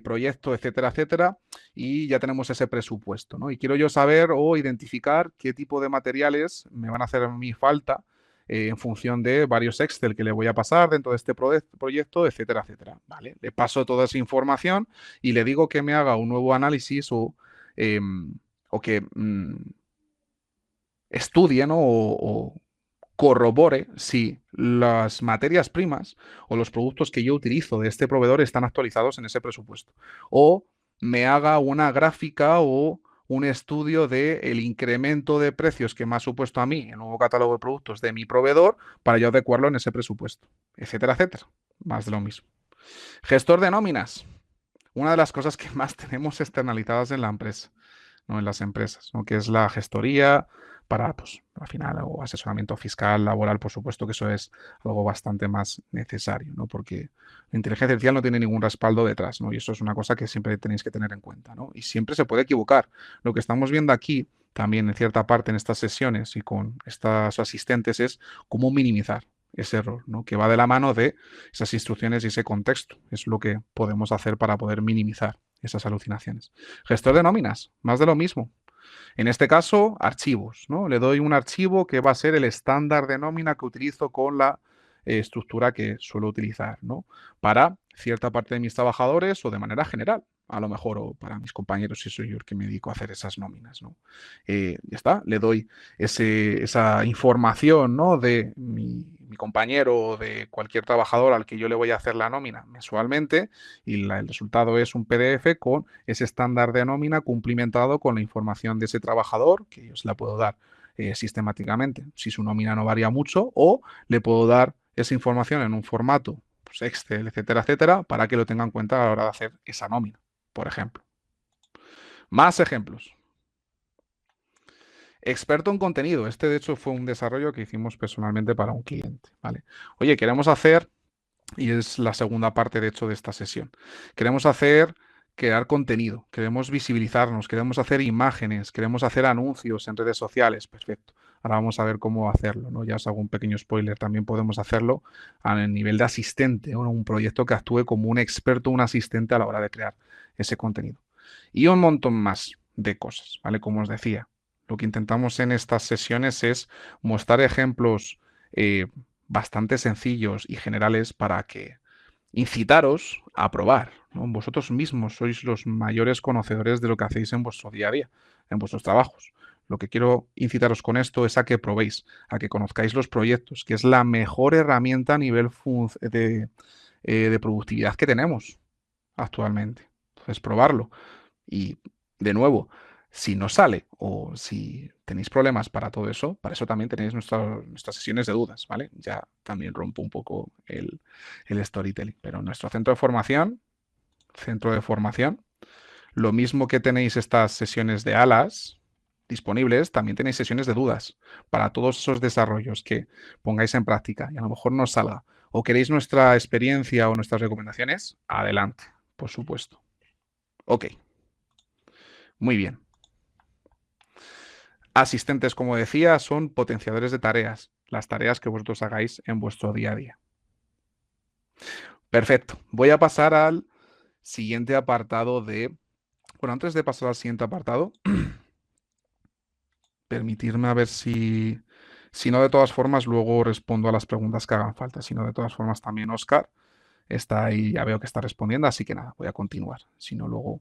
proyecto, etcétera, etcétera, y ya tenemos ese presupuesto, ¿no? Y quiero yo saber o identificar qué tipo de materiales me van a hacer mi falta en función de varios Excel que le voy a pasar dentro de este proyecto, etcétera, etcétera. ¿Vale? Le paso toda esa información y le digo que me haga un nuevo análisis o que estudie, ¿no? corrobore si las materias primas o los productos que yo utilizo de este proveedor están actualizados en ese presupuesto. O me haga una gráfica o un estudio de el incremento de precios que me ha supuesto a mí el nuevo catálogo de productos de mi proveedor para yo adecuarlo en ese presupuesto, etcétera, etcétera. Más de lo mismo. Gestor de nóminas. Una de las cosas que más tenemos externalizadas en la empresa, ¿no? En las empresas, ¿no? Que es la gestoría para, pues, al final, o asesoramiento fiscal, laboral, por supuesto que eso es algo bastante más necesario, ¿no? Porque la inteligencia artificial no tiene ningún respaldo detrás, ¿no? Y eso es una cosa que siempre tenéis que tener en cuenta, ¿no? Y siempre se puede equivocar. Lo que estamos viendo aquí, también en cierta parte en estas sesiones y con estos asistentes, es cómo minimizar ese error, ¿no? Que va de la mano de esas instrucciones y ese contexto. Es lo que podemos hacer para poder minimizar esas alucinaciones. Gestor de nóminas, más de lo mismo. En este caso, archivos, ¿no? Le doy un archivo que va a ser el estándar de nómina que utilizo con la estructura que suelo utilizar, ¿no? Para cierta parte de mis trabajadores o de manera general, a lo mejor, o para mis compañeros si soy yo el que me dedico a hacer esas nóminas, ¿no? Ya está, le doy esa información, ¿no? De mi compañero o de cualquier trabajador al que yo le voy a hacer la nómina mensualmente y el resultado es un PDF con ese estándar de nómina cumplimentado con la información de ese trabajador, que yo se la puedo dar sistemáticamente, si su nómina no varía mucho, o le puedo dar esa información en un formato, pues Excel, etcétera, etcétera, para que lo tenga en cuenta a la hora de hacer esa nómina, por ejemplo. Más ejemplos. Experto en contenido. Este, de hecho, fue un desarrollo que hicimos personalmente para un cliente, ¿vale? Oye, queremos hacer, y es la segunda parte, de hecho, de esta sesión, queremos hacer, crear contenido, queremos visibilizarnos, queremos hacer imágenes, queremos hacer anuncios en redes sociales. Perfecto. Ahora vamos a ver cómo hacerlo, ¿no? Ya os hago un pequeño spoiler. También podemos hacerlo a nivel de asistente, o un proyecto que actúe como un experto, un asistente a la hora de crear ese contenido. Y un montón más de cosas, ¿vale? Como os decía, lo que intentamos en estas sesiones es mostrar ejemplos eh, bastante sencillos y generales para que incitaros a probar, ¿no? Vosotros mismos sois los mayores conocedores de lo que hacéis en vuestro día a día, en vuestros trabajos. Lo que quiero incitaros con esto es a que probéis, a que conozcáis los proyectos, que es la mejor herramienta a nivel de productividad que tenemos actualmente. Entonces, probarlo. Y de nuevo, si no sale o si tenéis problemas para todo eso, para eso también tenéis nuestras sesiones de dudas, ¿vale? Ya también rompo un poco el storytelling. Pero en nuestro centro de formación, lo mismo que tenéis estas sesiones de alas disponibles, también tenéis sesiones de dudas para todos esos desarrollos que pongáis en práctica y a lo mejor no salga. O queréis nuestra experiencia o nuestras recomendaciones, adelante, por supuesto. Ok, muy bien. Asistentes, como decía, son potenciadores de tareas, las tareas que vosotros hagáis en vuestro día a día. Perfecto. Voy a pasar al siguiente apartado de... Bueno, antes de pasar al siguiente apartado, permitirme a ver si no, de todas formas, luego respondo a las preguntas que hagan falta. Si no, de todas formas, también Oscar está ahí, ya veo que está respondiendo, así que nada, voy a continuar. Si no, luego,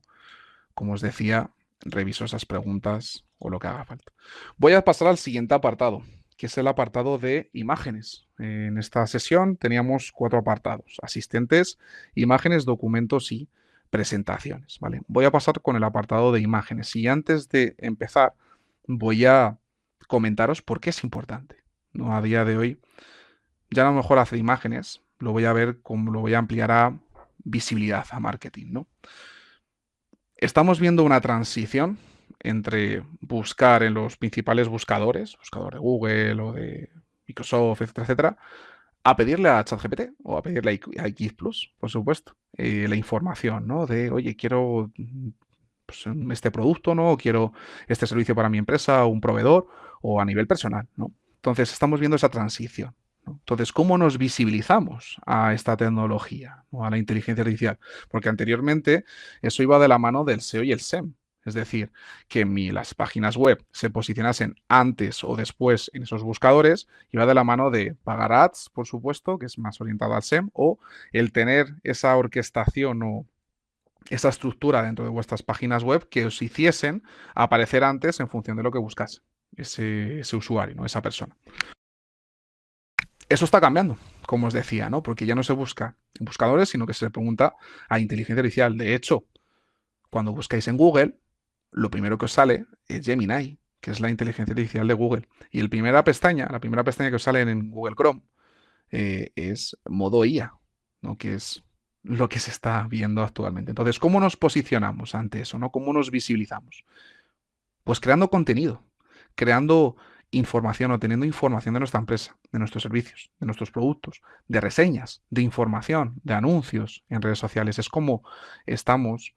como os decía, reviso esas preguntas o lo que haga falta. Voy a pasar al siguiente apartado, que es el apartado de imágenes. En esta sesión teníamos 4 apartados: asistentes, imágenes, documentos y presentaciones, ¿vale? Voy a pasar con el apartado de imágenes y antes de empezar voy a comentaros por qué es importante, ¿no? A día de hoy ya a lo mejor hacer imágenes, lo voy a ver cómo lo voy a ampliar a visibilidad, a marketing, ¿no? Estamos viendo una transición entre buscar en los principales buscadores, buscador de Google o de Microsoft, etcétera, etcétera, a pedirle a ChatGPT o a pedirle a X Plus, por supuesto, la información, ¿no? De, oye, quiero pues, este producto, ¿no? O quiero este servicio para mi empresa, o un proveedor, o a nivel personal, ¿no? Entonces, estamos viendo esa transición, ¿no? Entonces, ¿cómo nos visibilizamos a esta tecnología, ¿no? A la inteligencia artificial? Porque anteriormente eso iba de la mano del SEO y el SEM. Es decir, que las páginas web se posicionasen antes o después en esos buscadores, iba de la mano de pagar ads, por supuesto, que es más orientado al SEM, o el tener esa orquestación o esa estructura dentro de vuestras páginas web que os hiciesen aparecer antes en función de lo que buscase ese usuario, ¿no? Esa persona. Eso está cambiando, como os decía, ¿no? Porque ya no se busca en buscadores, sino que se le pregunta a inteligencia artificial. De hecho, cuando buscáis en Google, lo primero que os sale es Gemini, que es la inteligencia artificial de Google. Y la primera pestaña que os sale en Google Chrome, es modo IA, ¿no? Que es lo que se está viendo actualmente. Entonces, ¿cómo nos posicionamos ante eso, ¿no? ¿Cómo nos visibilizamos? Pues creando contenido, creando información o teniendo información de nuestra empresa, de nuestros servicios, de nuestros productos, de reseñas, de información, de anuncios en redes sociales. Es como estamos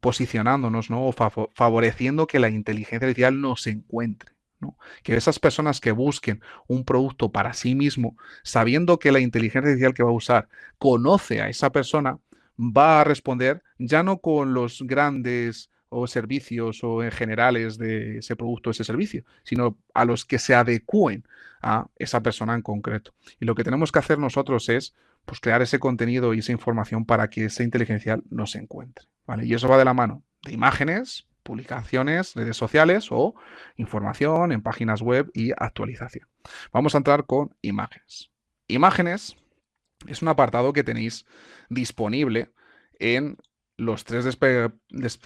posicionándonos, ¿no? O favoreciendo que la inteligencia artificial nos encuentre, ¿no? Que esas personas que busquen un producto para sí mismo, sabiendo que la inteligencia artificial que va a usar conoce a esa persona, va a responder ya no con los grandes o servicios o en generales de ese producto o ese servicio, sino a los que se adecúen a esa persona en concreto. Y lo que tenemos que hacer nosotros es pues, crear ese contenido y esa información para que esa inteligencia nos encuentre, ¿vale? Y eso va de la mano de imágenes, publicaciones, redes sociales o información en páginas web y actualización. Vamos a entrar con imágenes. Imágenes es un apartado que tenéis disponible en los tres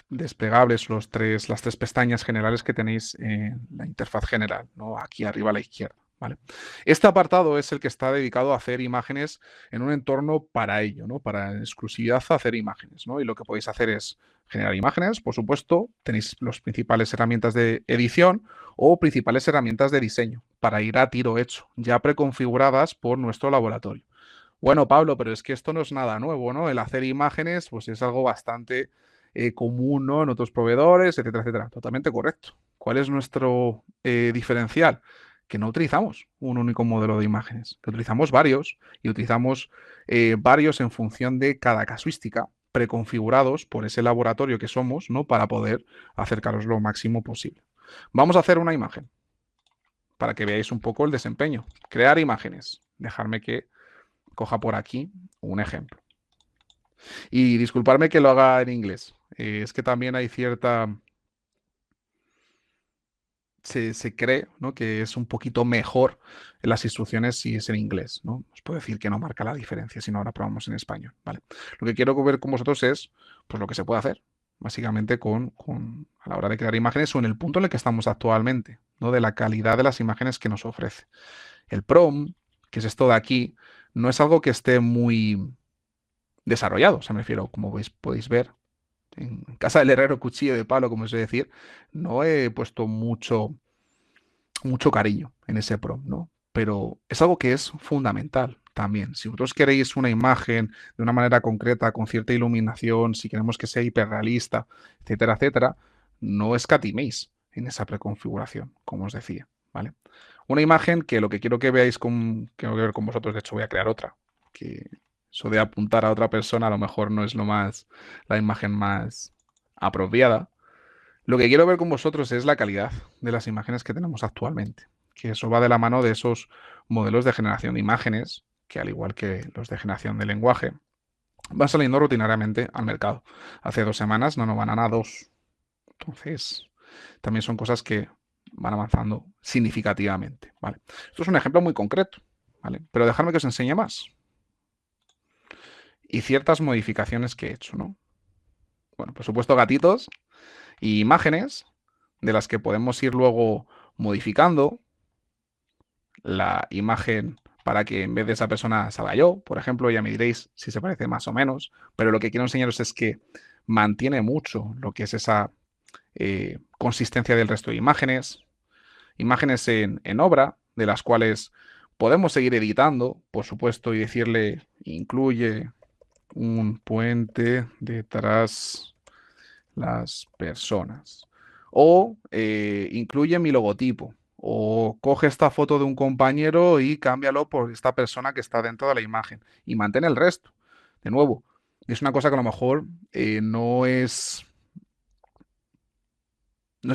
desplegables, las tres pestañas generales que tenéis en la interfaz general, ¿no? Aquí arriba a la izquierda. ¿Vale? Este apartado es el que está dedicado a hacer imágenes en un entorno para ello, ¿no? Para en exclusividad hacer imágenes, ¿no? Y lo que podéis hacer es generar imágenes, por supuesto, tenéis las principales herramientas de edición o principales herramientas de diseño para ir a tiro hecho, ya preconfiguradas por nuestro laboratorio. Bueno, Pablo, pero es que esto no es nada nuevo, ¿no? El hacer imágenes, pues es algo bastante común, ¿no? En otros proveedores, etcétera, etcétera. Totalmente correcto. ¿Cuál es nuestro diferencial? Que no utilizamos un único modelo de imágenes, que utilizamos varios y utilizamos varios en función de cada casuística, preconfigurados por ese laboratorio que somos, ¿no? Para poder acercaros lo máximo posible. Vamos a hacer una imagen para que veáis un poco el desempeño. Crear imágenes. Dejarme que coja por aquí un ejemplo. Y disculparme que lo haga en inglés. Es que también hay cierta... Se cree, ¿no? Que es un poquito mejor en las instrucciones si es en inglés, ¿no? Os puedo decir que no marca la diferencia si no ahora probamos en español, ¿vale? Lo que quiero ver con vosotros es pues, lo que se puede hacer, básicamente a la hora de crear imágenes o en el punto en el que estamos actualmente, ¿no? De la calidad de las imágenes que nos ofrece. El PROM, que es esto de aquí, no es algo que esté muy desarrollado, o sea, me refiero, como podéis ver, en casa del herrero cuchillo de palo, como se suele decir, no he puesto mucho cariño en ese prompt, ¿no? Pero es algo que es fundamental también. Si vosotros queréis una imagen de una manera concreta, con cierta iluminación, si queremos que sea hiperrealista, etcétera, etcétera, no escatiméis en esa preconfiguración, como os decía, ¿vale? Una imagen que lo que quiero que veáis quiero ver con vosotros, de hecho voy a crear otra, que eso de apuntar a otra persona a lo mejor no es la imagen más apropiada. Lo que quiero ver con vosotros es la calidad de las imágenes que tenemos actualmente, que eso va de la mano de esos modelos de generación de imágenes, que al igual que los de generación de lenguaje, van saliendo rutinariamente al mercado. Hace 2 semanas no nos van a nada dos. Entonces, también son cosas que van avanzando significativamente, ¿vale? Esto es un ejemplo muy concreto, ¿vale? Pero dejadme que os enseñe más. Y ciertas modificaciones que he hecho, ¿no? Bueno, por supuesto, gatitos y imágenes de las que podemos ir luego modificando la imagen para que en vez de esa persona salga yo, por ejemplo, ya me diréis si se parece más o menos, pero lo que quiero enseñaros es que mantiene mucho lo que es esa consistencia del resto de imágenes, imágenes en obra, de las cuales podemos seguir editando, por supuesto, y decirle incluye un puente detrás las personas. O incluye mi logotipo. O coge esta foto de un compañero y cámbialo por esta persona que está dentro de la imagen. Y mantén el resto. De nuevo, es una cosa que a lo mejor no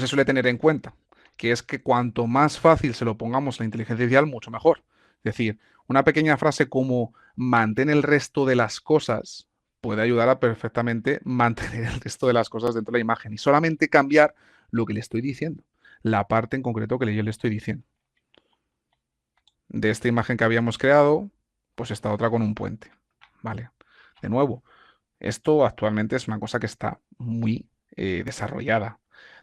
se suele tener en cuenta. Que es que cuanto más fácil se lo pongamos a la inteligencia artificial, mucho mejor. Es decir, una pequeña frase como mantén el resto de las cosas puede ayudar a perfectamente mantener el resto de las cosas dentro de la imagen y solamente cambiar lo que le estoy diciendo, la parte en concreto que yo le estoy diciendo. de esta imagen que habíamos creado, pues esta otra con un puente, ¿vale? De nuevo, esto actualmente es una cosa que está muy desarrollada.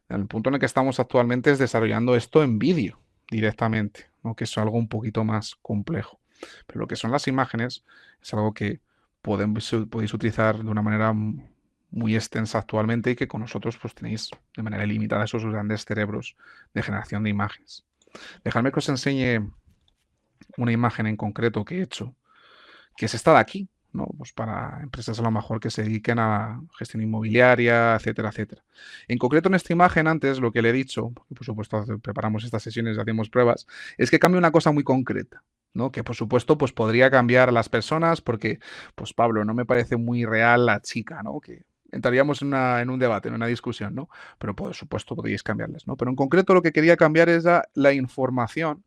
El punto en el que estamos actualmente es desarrollando esto en vídeo directamente, ¿no? Que es algo un poquito más complejo. Pero lo que son las imágenes es algo que podéis utilizar de una manera muy extensa actualmente y que con nosotros pues tenéis de manera ilimitada esos grandes cerebros de generación de imágenes. Dejadme que os enseñe una imagen en concreto que he hecho, que es esta de aquí, ¿no? Pues para empresas a lo mejor que se dediquen a gestión inmobiliaria, etcétera, etcétera. En concreto en esta imagen antes lo que le he dicho, porque por supuesto preparamos estas sesiones y hacemos pruebas, es que cambia una cosa muy concreta, ¿no? Que por supuesto pues podría cambiar a las personas porque, pues Pablo, no me parece muy real la chica, ¿no? Que entraríamos en un debate, en una discusión, ¿no? Pero por supuesto podríais cambiarlas, ¿no? Pero en concreto lo que quería cambiar es la información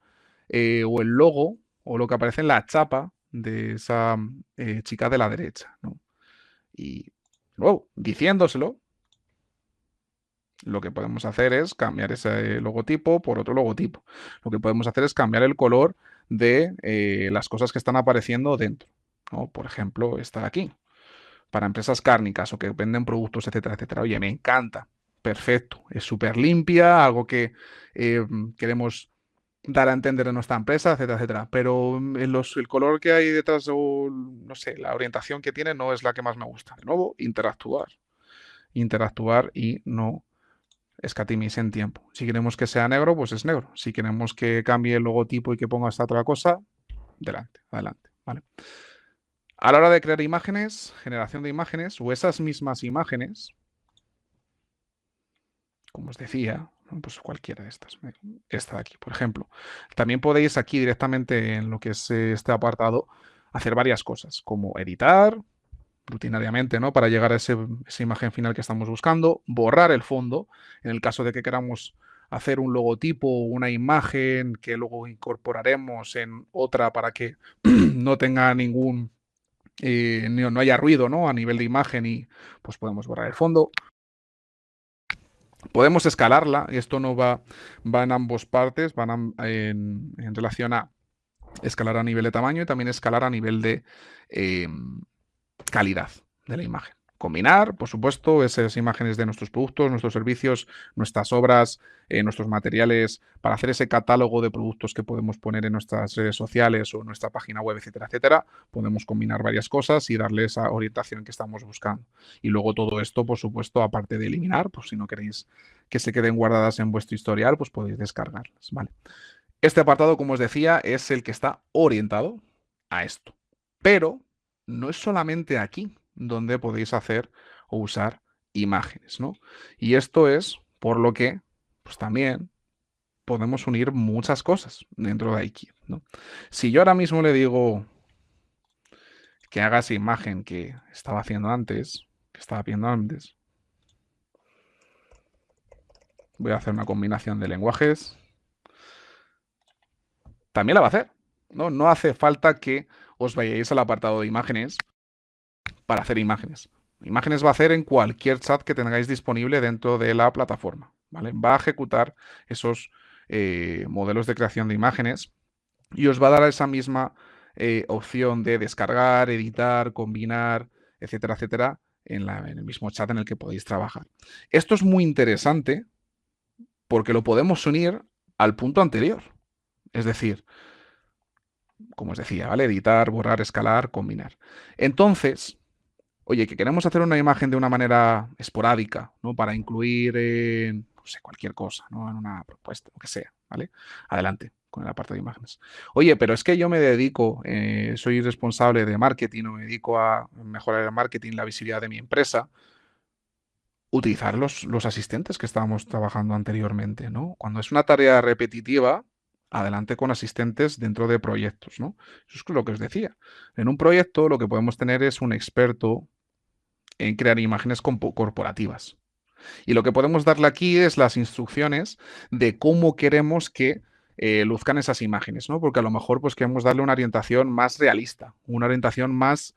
o el logo o lo que aparece en la chapa de esa chica de la derecha, ¿no? Y luego, diciéndoselo, lo que podemos hacer es cambiar ese logotipo por otro logotipo. Lo que podemos hacer es cambiar el color de las cosas que están apareciendo dentro, ¿no? Por ejemplo, esta de aquí, para empresas cárnicas o que venden productos, etcétera, etcétera. Oye, me encanta. Perfecto. Es súper limpia, algo que queremos dar a entender en nuestra empresa, etcétera, etcétera. Pero el color que hay detrás o, no sé, la orientación que tiene no es la que más me gusta. De nuevo, interactuar. Interactuar y no escatiméis en tiempo. Si queremos que sea negro, pues es negro. Si queremos que cambie el logotipo y que ponga esta otra cosa, adelante, adelante. ¿Vale? A la hora de crear imágenes, generación de imágenes o esas mismas imágenes, como os decía, ¿no? Pues cualquiera de estas. Esta de aquí, por ejemplo. También podéis aquí directamente en lo que es este apartado hacer varias cosas, como editar rutinariamente, ¿no? Para llegar a esa imagen final que estamos buscando, borrar el fondo, en el caso de que queramos hacer un logotipo o una imagen que luego incorporaremos en otra para que no tenga ningún, no haya ruido, ¿no? A nivel de imagen y pues podemos borrar el fondo. Podemos escalarla, y esto no va en ambos partes, van en relación a escalar a nivel de tamaño y también escalar a nivel de eh, calidad de la imagen. Combinar, por supuesto, esas imágenes de nuestros productos, nuestros servicios, nuestras obras, nuestros materiales, para hacer ese catálogo de productos que podemos poner en nuestras redes sociales o nuestra página web, etcétera, etcétera. Podemos combinar varias cosas y darle esa orientación que estamos buscando. Y luego todo esto, por supuesto, aparte de eliminar, pues si no queréis que se queden guardadas en vuestro historial, pues podéis descargarlas, ¿vale? Este apartado, como os decía, es el que está orientado a esto. Pero no es solamente aquí donde podéis hacer o usar imágenes, ¿no? Y esto es por lo que, pues también podemos unir muchas cosas dentro de Aikido, ¿no? Si yo ahora mismo le digo que haga esa imagen que estaba haciendo antes, voy a hacer una combinación de lenguajes, también la va a hacer, ¿no? No hace falta que os vayáis al apartado de imágenes para hacer imágenes. Imágenes va a hacer en cualquier chat que tengáis disponible dentro de la plataforma, ¿vale? Va a ejecutar esos modelos de creación de imágenes y os va a dar esa misma opción de descargar, editar, combinar, etcétera, etcétera, en el mismo chat en el que podéis trabajar. Esto es muy interesante porque lo podemos unir al punto anterior. Es decir, como os decía, ¿vale? Editar, borrar, escalar, combinar. Entonces, oye, que queremos hacer una imagen de una manera esporádica, ¿no? Para incluir, no sé, cualquier cosa, ¿no? En una propuesta, lo que sea, ¿vale? Adelante con el apartado de imágenes. Oye, pero es que yo me dedico, soy responsable de marketing o me dedico a mejorar el marketing, la visibilidad de mi empresa. Utilizar los asistentes que estábamos trabajando anteriormente, ¿no? Cuando es una tarea repetitiva, adelante con asistentes dentro de proyectos, ¿no? Eso es lo que os decía. En un proyecto lo que podemos tener es un experto en crear imágenes corporativas. Y lo que podemos darle aquí es las instrucciones de cómo queremos que luzcan esas imágenes, ¿no? Porque a lo mejor pues queremos darle una orientación más realista, una orientación más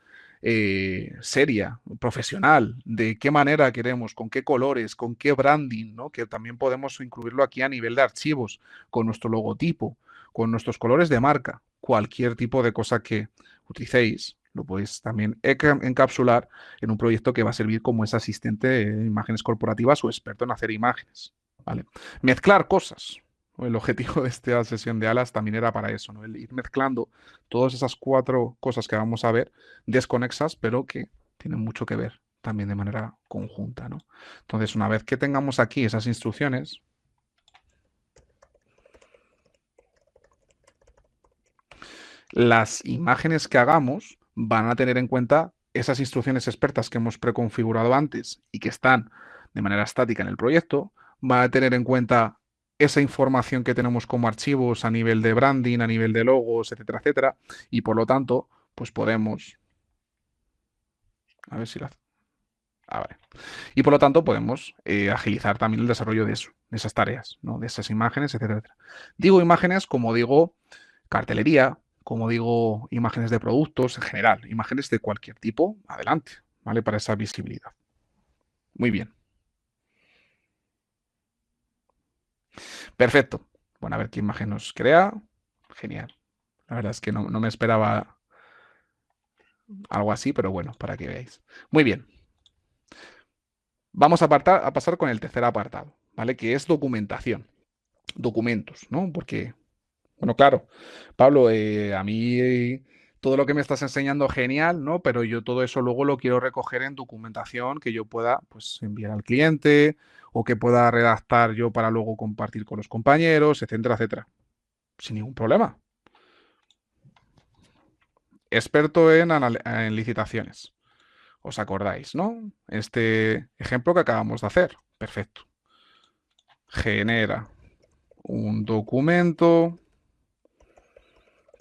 seria, profesional, de qué manera queremos, con qué colores, con qué branding, ¿no? Que también podemos incluirlo aquí a nivel de archivos, con nuestro logotipo, con nuestros colores de marca. cualquier tipo de cosa que utilicéis, lo podéis también encapsular en un proyecto que va a servir como ese asistente de imágenes corporativas o experto en hacer imágenes, ¿vale? Mezclar cosas. El objetivo de esta sesión de alas también era para eso, ¿no? El ir mezclando todas esas 4 cosas que vamos a ver, desconexas, pero que tienen mucho que ver también de manera conjunta, ¿no? Entonces, una vez que tengamos aquí esas instrucciones, las imágenes que hagamos van a tener en cuenta esas instrucciones expertas que hemos preconfigurado antes y que están de manera estática en el proyecto, va a tener en cuenta esa información que tenemos como archivos a nivel de branding, a nivel de logos, etcétera, etcétera, y por lo tanto, pues podemos... A ver si la... Ah, vale. Y por lo tanto podemos agilizar también el desarrollo de eso, de esas tareas, ¿no? De esas imágenes, etcétera, etcétera. Digo imágenes como digo cartelería, como digo, imágenes de productos en general, imágenes de cualquier tipo, adelante, ¿vale? Para esa visibilidad. Muy bien. Perfecto. Bueno, a ver qué imagen nos crea. Genial. La verdad es que no me esperaba algo así, pero bueno, para que veáis. Muy bien. Vamos a pasar con el tercer apartado, ¿vale? Que es documentación. Documentos, ¿no? Porque bueno, claro, Pablo, a mí todo lo que me estás enseñando genial, ¿no? Pero yo todo eso luego lo quiero recoger en documentación que yo pueda, pues, enviar al cliente o que pueda redactar yo para luego compartir con los compañeros, etcétera, etcétera. Sin ningún problema. Experto en licitaciones. ¿Os acordáis, no? Este ejemplo que acabamos de hacer. Perfecto. Genera un documento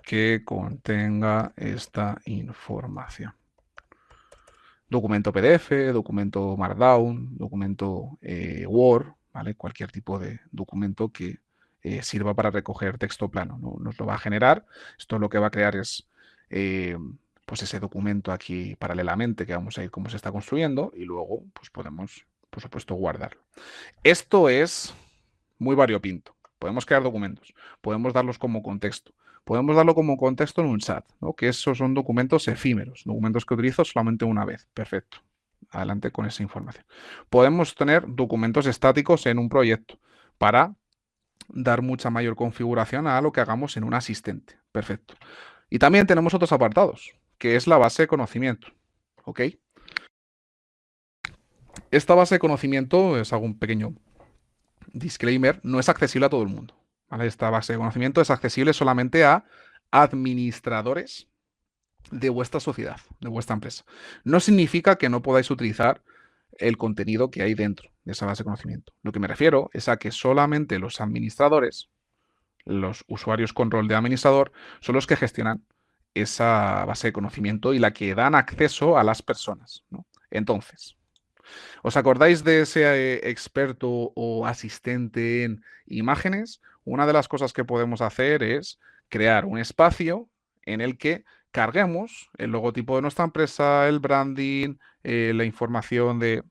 que contenga esta información. Documento PDF, documento Markdown, documento Word, ¿vale? Cualquier tipo de documento que sirva para recoger texto plano, ¿no? Nos lo va a generar. Esto lo que va a crear es eh, pues ese documento aquí paralelamente que vamos a ir cómo se está construyendo y luego pues podemos, por supuesto, guardarlo. Esto es muy variopinto. Podemos crear documentos, podemos darlos como contexto, podemos darlo como contexto en un chat, ¿no? Que esos son documentos efímeros, documentos que utilizo solamente una vez. Perfecto. Adelante con esa información. Podemos tener documentos estáticos en un proyecto para dar mucha mayor configuración a lo que hagamos en un asistente. Perfecto. Y también tenemos otros apartados, que es la base de conocimiento. ¿Ok? Esta base de conocimiento, es algún pequeño disclaimer, no es accesible a todo el mundo. ¿Vale? Esta base de conocimiento es accesible solamente a administradores de vuestra sociedad, de vuestra empresa. No significa que no podáis utilizar el contenido que hay dentro de esa base de conocimiento. Lo que me refiero es a que solamente los administradores, los usuarios con rol de administrador, son los que gestionan esa base de conocimiento y la que dan acceso a las personas, ¿no? Entonces, ¿os acordáis de ese experto o asistente en imágenes? Una de las cosas que podemos hacer es crear un espacio en el que carguemos el logotipo de nuestra empresa, el branding, la información de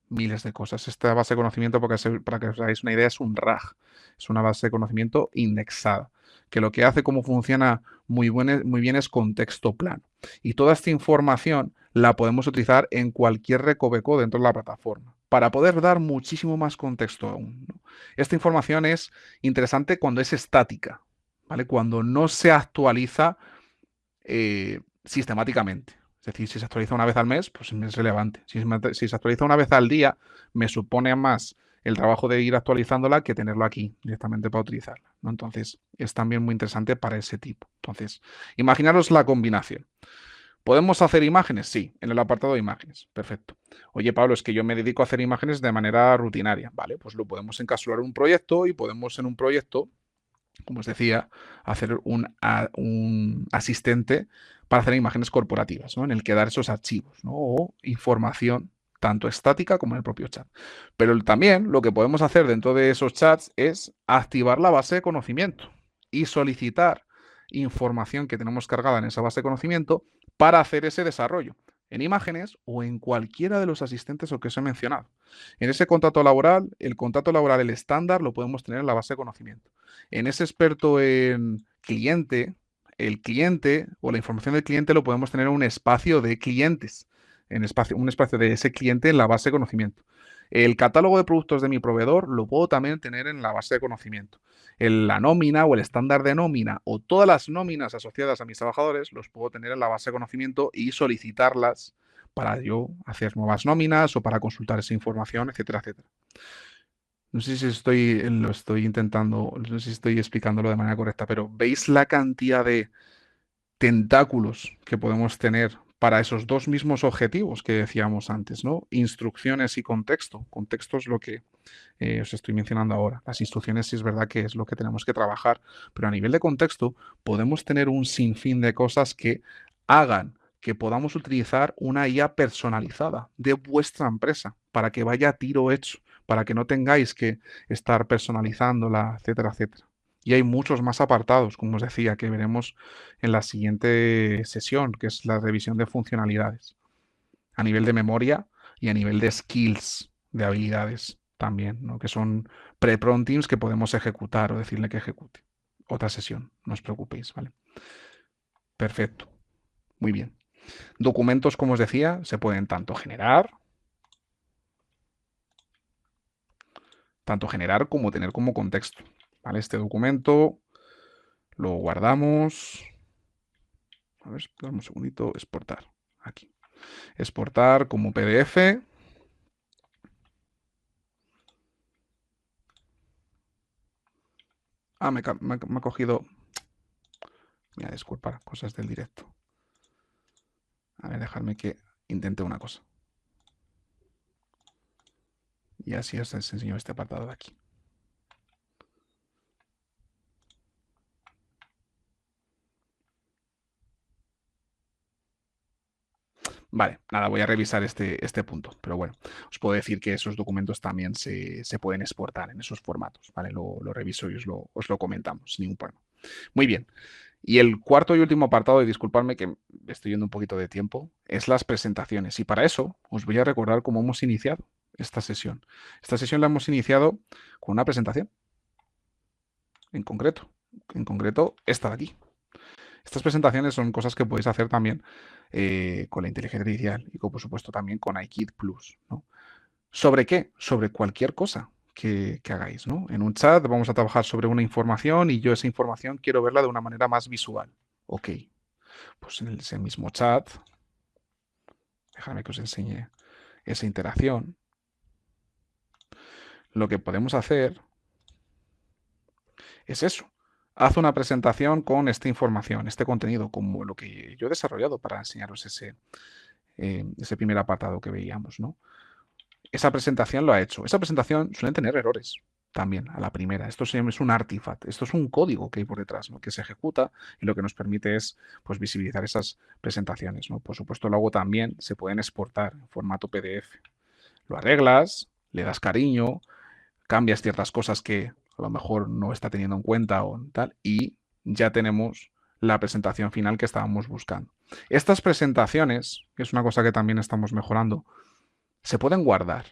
miles de cosas. Esta base de conocimiento, para que os hagáis una idea, es un RAG. Es una base de conocimiento indexada, que lo que hace, cómo funciona muy bien es contexto plano. Y toda esta información la podemos utilizar en cualquier recoveco dentro de la plataforma para poder dar muchísimo más contexto aún, ¿no? Esta información es interesante cuando es estática, ¿vale? Cuando no se actualiza sistemáticamente. Es decir, si se actualiza una vez al mes, pues es relevante. Si se actualiza una vez al día, me supone más el trabajo de ir actualizándola que tenerlo aquí directamente para utilizarla, ¿no? Entonces, es también muy interesante para ese tipo. Entonces, imaginaros la combinación. ¿Podemos hacer imágenes? Sí, en el apartado de imágenes. Perfecto. Oye, Pablo, es que yo me dedico a hacer imágenes de manera rutinaria. Vale, pues lo podemos encapsular en un proyecto y podemos en un proyecto, como os decía, hacer un asistente para hacer imágenes corporativas, ¿no? En el que dar esos archivos, ¿no? O información tanto estática como en el propio chat. Pero también lo que podemos hacer dentro de esos chats es activar la base de conocimiento y solicitar información que tenemos cargada en esa base de conocimiento para hacer ese desarrollo en imágenes o en cualquiera de los asistentes o que os he mencionado. En ese contrato laboral, el contrato laboral, el estándar, lo podemos tener en la base de conocimiento. En ese experto en cliente, el cliente o la información del cliente lo podemos tener en un espacio de clientes, un espacio de ese cliente en la base de conocimiento. El catálogo de productos de mi proveedor lo puedo también tener en la base de conocimiento. La nómina o el estándar de nómina o todas las nóminas asociadas a mis trabajadores los puedo tener en la base de conocimiento y solicitarlas para yo hacer nuevas nóminas o para consultar esa información, etcétera, etcétera. No sé si lo estoy intentando, no sé si estoy explicándolo de manera correcta, pero ¿veis la cantidad de tentáculos que podemos tener para esos dos mismos objetivos que decíamos antes, ¿no? Instrucciones y contexto. Contexto es lo que os estoy mencionando ahora. Las instrucciones sí es verdad que es lo que tenemos que trabajar, pero a nivel de contexto podemos tener un sinfín de cosas que hagan que podamos utilizar una IA personalizada de vuestra empresa para que vaya a tiro hecho, para que no tengáis que estar personalizándola, etcétera, etcétera. Y hay muchos más apartados, como os decía, que veremos en la siguiente sesión, que es la revisión de funcionalidades a nivel de memoria y a nivel de skills, de habilidades también, ¿no? Que son pre-promptings que podemos ejecutar o decirle que ejecute. Otra sesión, no os preocupéis, ¿vale? Perfecto, muy bien. Documentos, como os decía, se pueden tanto generar como tener como contexto, ¿vale? Este documento lo guardamos. A ver, espera un segundito, exportar. Aquí. Exportar como PDF. Ah, me ha cogido. Mira, disculpar, cosas del directo. A ver, dejarme que intente una cosa. Y así os enseño este apartado de aquí. Vale, nada, voy a revisar este punto, pero bueno, os puedo decir que esos documentos también se pueden exportar en esos formatos, ¿vale? Lo reviso y os lo comentamos, sin ningún problema. Muy bien. Y el cuarto y último apartado, y disculpadme que estoy yendo un poquito de tiempo, es las presentaciones. Y para eso os voy a recordar cómo hemos iniciado esta sesión. Esta sesión la hemos iniciado con una presentación, en concreto. En concreto, esta de aquí. Estas presentaciones son cosas que podéis hacer también con la inteligencia artificial y, por supuesto, también con iKit Plus, ¿no? ¿Sobre qué? Sobre cualquier cosa que hagáis, ¿no? En un chat vamos a trabajar sobre una información y yo esa información quiero verla de una manera más visual. Ok, pues en ese mismo chat, déjame que os enseñe esa interacción. Lo que podemos hacer es eso. Haz una presentación con esta información, este contenido, como lo que yo he desarrollado para enseñaros ese primer apartado que veíamos, ¿no? Esa presentación lo ha hecho. Esa presentación suele tener errores también a la primera. Esto es un artifact, esto es un código que hay por detrás, ¿no? Que se ejecuta y lo que nos permite es pues, visibilizar esas presentaciones, ¿no? Por supuesto, luego también se pueden exportar en formato PDF. Lo arreglas, le das cariño, cambias ciertas cosas que a lo mejor no está teniendo en cuenta o tal, y ya tenemos la presentación final que estábamos buscando. Estas presentaciones, que es una cosa que también estamos mejorando, se pueden guardar,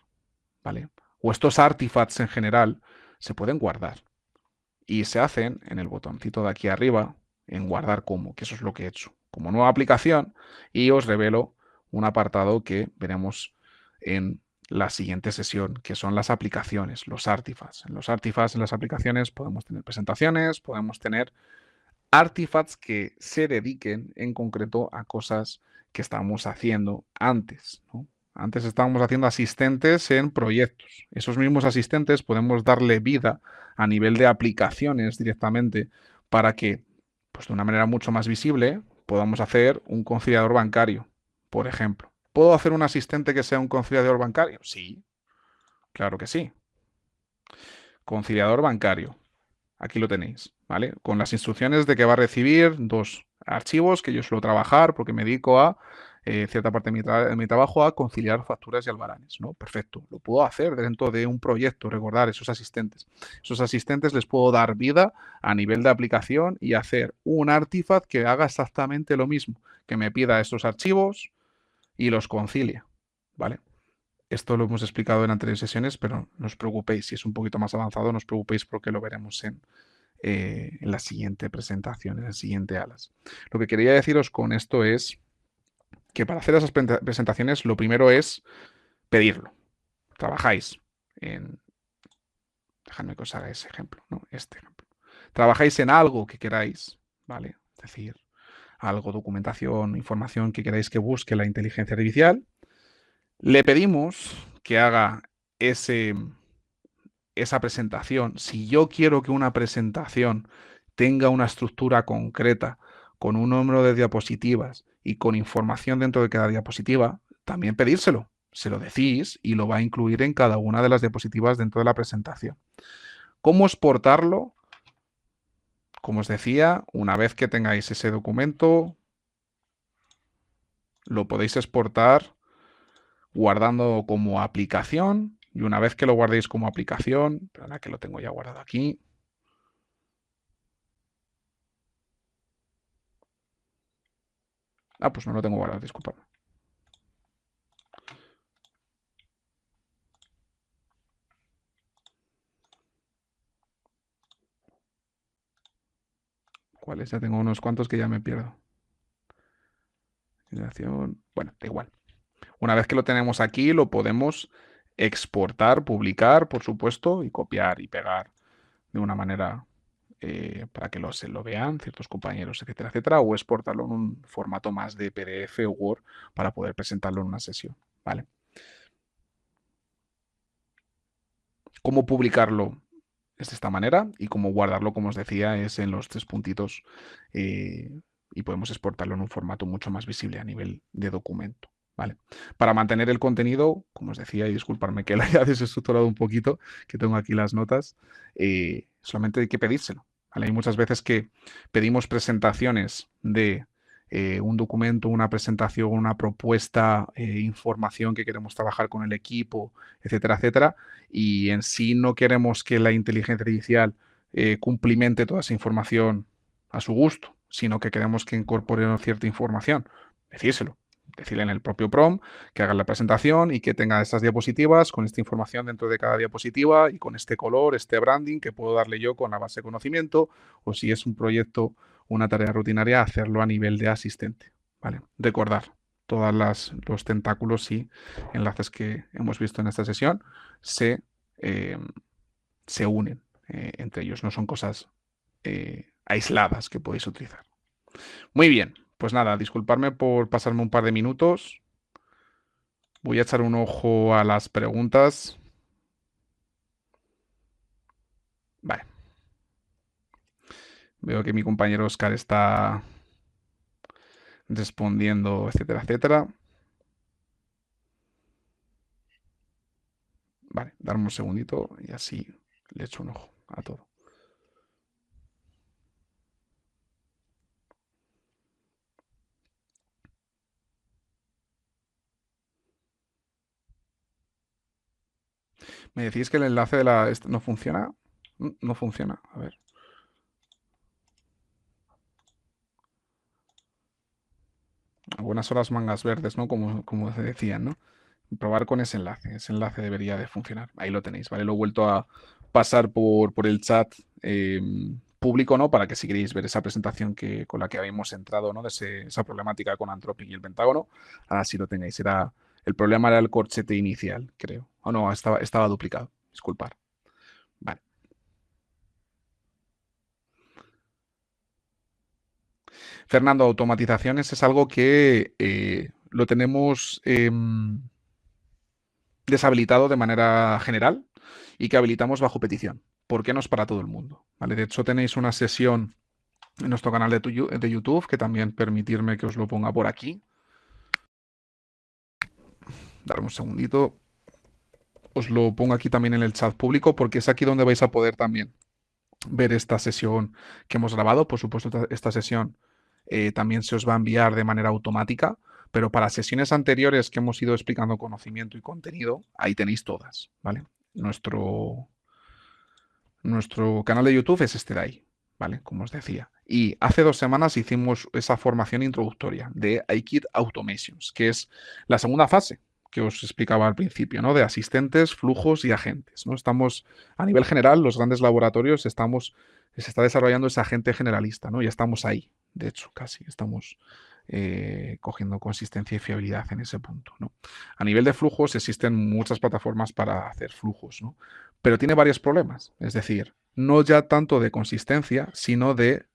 ¿vale? O estos artifacts en general se pueden guardar y se hacen en el botoncito de aquí arriba en guardar como, que eso es lo que he hecho, como nueva aplicación, y os revelo un apartado que veremos en la siguiente sesión, que son las aplicaciones, los artifacts. En los artifacts, en las aplicaciones, podemos tener presentaciones, podemos tener artifacts que se dediquen en concreto a cosas que estábamos haciendo antes, ¿no? Antes estábamos haciendo asistentes en proyectos. Esos mismos asistentes podemos darle vida a nivel de aplicaciones directamente para que, pues de una manera mucho más visible, podamos hacer un conciliador bancario, por ejemplo. ¿Puedo hacer un asistente que sea un conciliador bancario? Sí, claro que sí. Conciliador bancario. Aquí lo tenéis, ¿vale? Con las instrucciones de que va a recibir dos archivos que yo suelo trabajar porque me dedico a cierta parte de mi trabajo a conciliar facturas y albaranes, ¿no? Perfecto, lo puedo hacer dentro de un proyecto, recordar esos asistentes. Esos asistentes les puedo dar vida a nivel de aplicación y hacer un artifact que haga exactamente lo mismo, que me pida estos archivos y los concilie, ¿vale? Esto lo hemos explicado en anteriores sesiones, pero no os preocupéis, si es un poquito más avanzado, no os preocupéis porque lo veremos en la siguiente presentación, en el siguiente alas. Lo que quería deciros con esto es que para hacer esas presentaciones lo primero es pedirlo. Trabajáis en... Dejadme que os haga ese ejemplo, ¿no? Este ejemplo. Trabajáis en algo que queráis, ¿vale? Es decir, algo, documentación, información que queráis que busque la inteligencia artificial. Le pedimos que haga esa presentación. Si yo quiero que una presentación tenga una estructura concreta, con un número de diapositivas y con información dentro de cada diapositiva, también pedírselo. Se lo decís y lo va a incluir en cada una de las diapositivas dentro de la presentación. ¿Cómo exportarlo? Como os decía, una vez que tengáis ese documento, lo podéis exportar guardando como aplicación. Y una vez que lo guardéis como aplicación, perdona que lo tengo ya guardado aquí. Ah, pues no lo tengo guardado, disculpadme. ¿Cuáles? Ya tengo unos cuantos que ya me pierdo. Bueno, da igual. Una vez que lo tenemos aquí, lo podemos exportar, publicar, por supuesto, y copiar y pegar de una manera para que se lo vean ciertos compañeros, etcétera, etcétera, o exportarlo en un formato más de PDF o Word para poder presentarlo en una sesión, ¿vale? ¿Cómo publicarlo? Es de esta manera y cómo guardarlo, como os decía, es en los tres puntitos y podemos exportarlo en un formato mucho más visible a nivel de documento. ¿Vale? Para mantener el contenido, como os decía, y disculparme que la haya desestructurado un poquito, que tengo aquí las notas, solamente hay que pedírselo. ¿Vale? Hay muchas veces que pedimos presentaciones de un documento, una presentación, una propuesta, información que queremos trabajar con el equipo, etcétera, etcétera, y en sí no queremos que la inteligencia artificial cumplimente toda esa información a su gusto, sino que queremos que incorpore cierta información. Decírselo. Decirle en el propio prompt que haga la presentación y que tenga estas diapositivas con esta información dentro de cada diapositiva y con este color, este branding que puedo darle yo con la base de conocimiento, o si es un proyecto, una tarea rutinaria, hacerlo a nivel de asistente. ¿Vale? Recordar todos los tentáculos y enlaces que hemos visto en esta sesión se, eh, se unen entre ellos, no son cosas aisladas que podéis utilizar. Muy bien, pues nada, disculparme por pasarme un par de minutos. Voy a echar un ojo a las preguntas. Vale. Veo que mi compañero Oscar está respondiendo, etcétera, etcétera. Vale, darme un segundito y así le echo un ojo a todo. ¿Me decís que el enlace de no funciona? No funciona. A ver. Buenas horas mangas verdes, ¿no? Como se decían, ¿no? Probar con ese enlace. Ese enlace debería de funcionar. Ahí lo tenéis, ¿vale? Lo he vuelto a pasar por el chat público, ¿no? Para que si queréis ver esa presentación con la que habíamos entrado, ¿no? De esa problemática con Anthropic y el Pentágono, así lo tengáis. El problema era el corchete inicial, creo. O no, estaba duplicado. Disculpar. Vale. Fernando, automatizaciones es algo que lo tenemos deshabilitado de manera general y que habilitamos bajo petición. ¿Por qué no es para todo el mundo? ¿Vale? De hecho, tenéis una sesión en nuestro canal de YouTube, que también permitirme que os lo ponga por aquí. Darme un segundito. Os lo pongo aquí también en el chat público porque es aquí donde vais a poder también ver esta sesión que hemos grabado. Por supuesto, esta sesión también se os va a enviar de manera automática, pero para sesiones anteriores que hemos ido explicando conocimiento y contenido, ahí tenéis todas, ¿vale? Nuestro canal de YouTube es este de ahí, ¿vale? Como os decía. Y hace 2 semanas hicimos esa formación introductoria de iKit Automations, que es la segunda fase, que os explicaba al principio, ¿no? De asistentes, flujos y agentes, ¿no? Estamos, a nivel general, los grandes laboratorios se está desarrollando ese agente generalista, ¿no? Ya estamos ahí, de hecho, casi estamos cogiendo consistencia y fiabilidad en ese punto, ¿no? A nivel de flujos existen muchas plataformas para hacer flujos, ¿no? Pero tiene varios problemas, es decir, no ya tanto de consistencia, sino de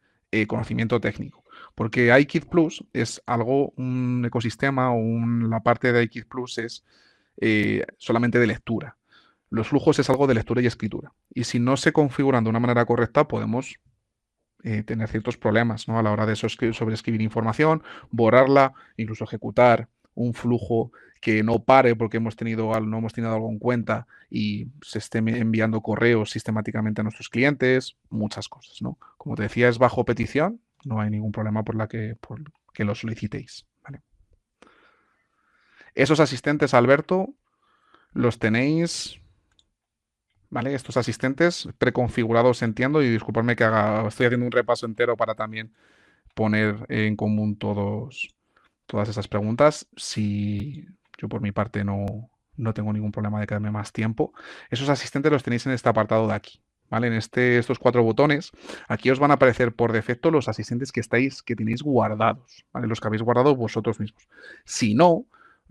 conocimiento técnico. Porque iKit Plus es algo, un ecosistema o la parte de iKit Plus es solamente de lectura. Los flujos es algo de lectura y escritura. Y si no se configuran de una manera correcta, podemos tener ciertos problemas, ¿no? A la hora de sobreescribir información, borrarla, incluso ejecutar un flujo que no pare porque no hemos tenido algo en cuenta y se esté enviando correos sistemáticamente a nuestros clientes, muchas cosas, ¿no? Como te decía, es bajo petición, no hay ningún problema por que lo solicitéis, ¿vale? Esos asistentes, Alberto, los tenéis, ¿vale? Estos asistentes preconfigurados, entiendo, y disculpadme que estoy haciendo un repaso entero para también poner en común todas esas preguntas. Si yo por mi parte no tengo ningún problema de quedarme más tiempo, esos asistentes los tenéis en este apartado de aquí. ¿Vale? En estos 4 botones, aquí os van a aparecer por defecto los asistentes que tenéis guardados, ¿vale? Los que habéis guardado vosotros mismos. Si no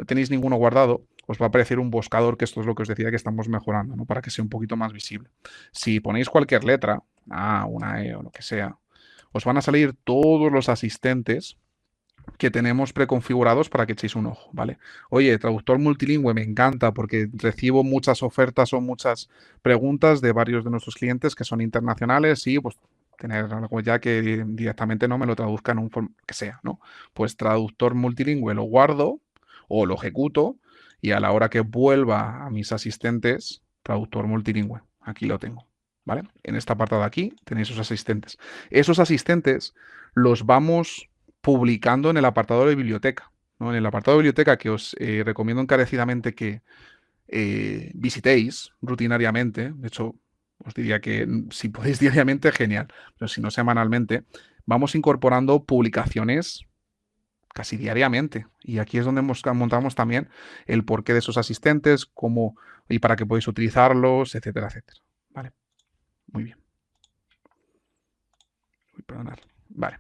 tenéis ninguno guardado, os va a aparecer un buscador, que esto es lo que os decía que estamos mejorando, ¿no? Para que sea un poquito más visible. Si ponéis cualquier letra, una E o lo que sea, os van a salir todos los asistentes que tenemos preconfigurados para que echéis un ojo, ¿vale? Oye, traductor multilingüe me encanta porque recibo muchas ofertas o muchas preguntas de varios de nuestros clientes que son internacionales y pues tener algo ya que directamente no me lo traduzca en un que sea, ¿no? Pues traductor multilingüe lo guardo o lo ejecuto y a la hora que vuelva a mis asistentes, traductor multilingüe, aquí lo tengo, ¿vale? En esta apartado de aquí tenéis esos asistentes. Esos asistentes los vamos publicando en el apartado de biblioteca, ¿no? En el apartado de biblioteca que os recomiendo encarecidamente que visitéis rutinariamente. De hecho, os diría que si podéis diariamente, genial, pero si no semanalmente, vamos incorporando publicaciones casi diariamente. Y aquí es donde montamos también el porqué de esos asistentes, cómo y para qué podéis utilizarlos, etcétera, etcétera. Vale, muy bien. Uy, perdonad. Vale.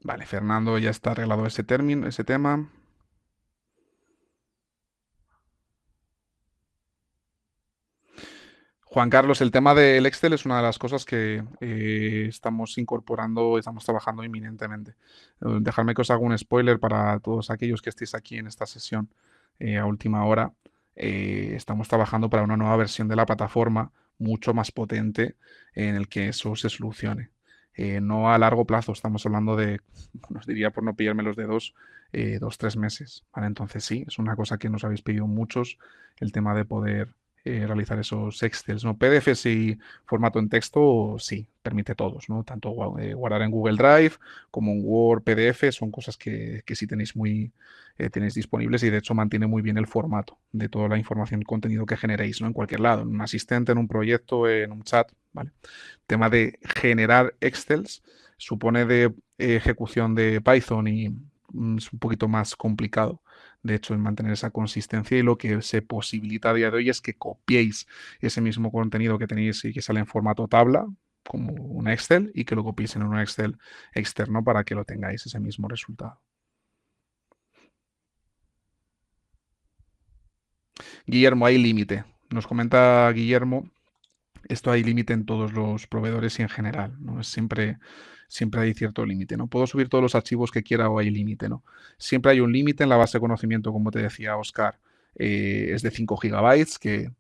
Vale, Fernando, ya está arreglado ese término, ese tema. Juan Carlos, el tema del Excel es una de las cosas que estamos incorporando, estamos trabajando inminentemente. Dejadme que os haga un spoiler para todos aquellos que estéis aquí en esta sesión a última hora. Estamos trabajando para una nueva versión de la plataforma mucho más potente en el que eso se solucione. No a largo plazo, estamos hablando de, os diría por no pillarme los dedos, 2, 3 meses. ¿Vale? Entonces sí, es una cosa que nos habéis pedido muchos, el tema de poder realizar esos Excels, ¿no? PDFs y formato en texto, sí, permite todos, ¿no? Tanto guardar en Google Drive como en Word, PDF, son cosas que sí tenéis disponibles y de hecho mantiene muy bien el formato de toda la información y contenido que generéis, ¿no? En cualquier lado, en un asistente, en un proyecto, en un chat, ¿vale? Tema de generar Excels supone de ejecución de Python y es un poquito más complicado, de hecho, en mantener esa consistencia y lo que se posibilita a día de hoy es que copiéis ese mismo contenido que tenéis y que sale en formato tabla, como un Excel, y que lo copiéis en un Excel externo para que lo tengáis ese mismo resultado. Guillermo, hay límite. Nos comenta Guillermo, esto hay límite en todos los proveedores y en general, ¿no? Siempre hay cierto límite, ¿no? Puedo subir todos los archivos que quiera o hay límite, ¿no? Siempre hay un límite en la base de conocimiento, como te decía Oscar, es de 5 gigabytes, que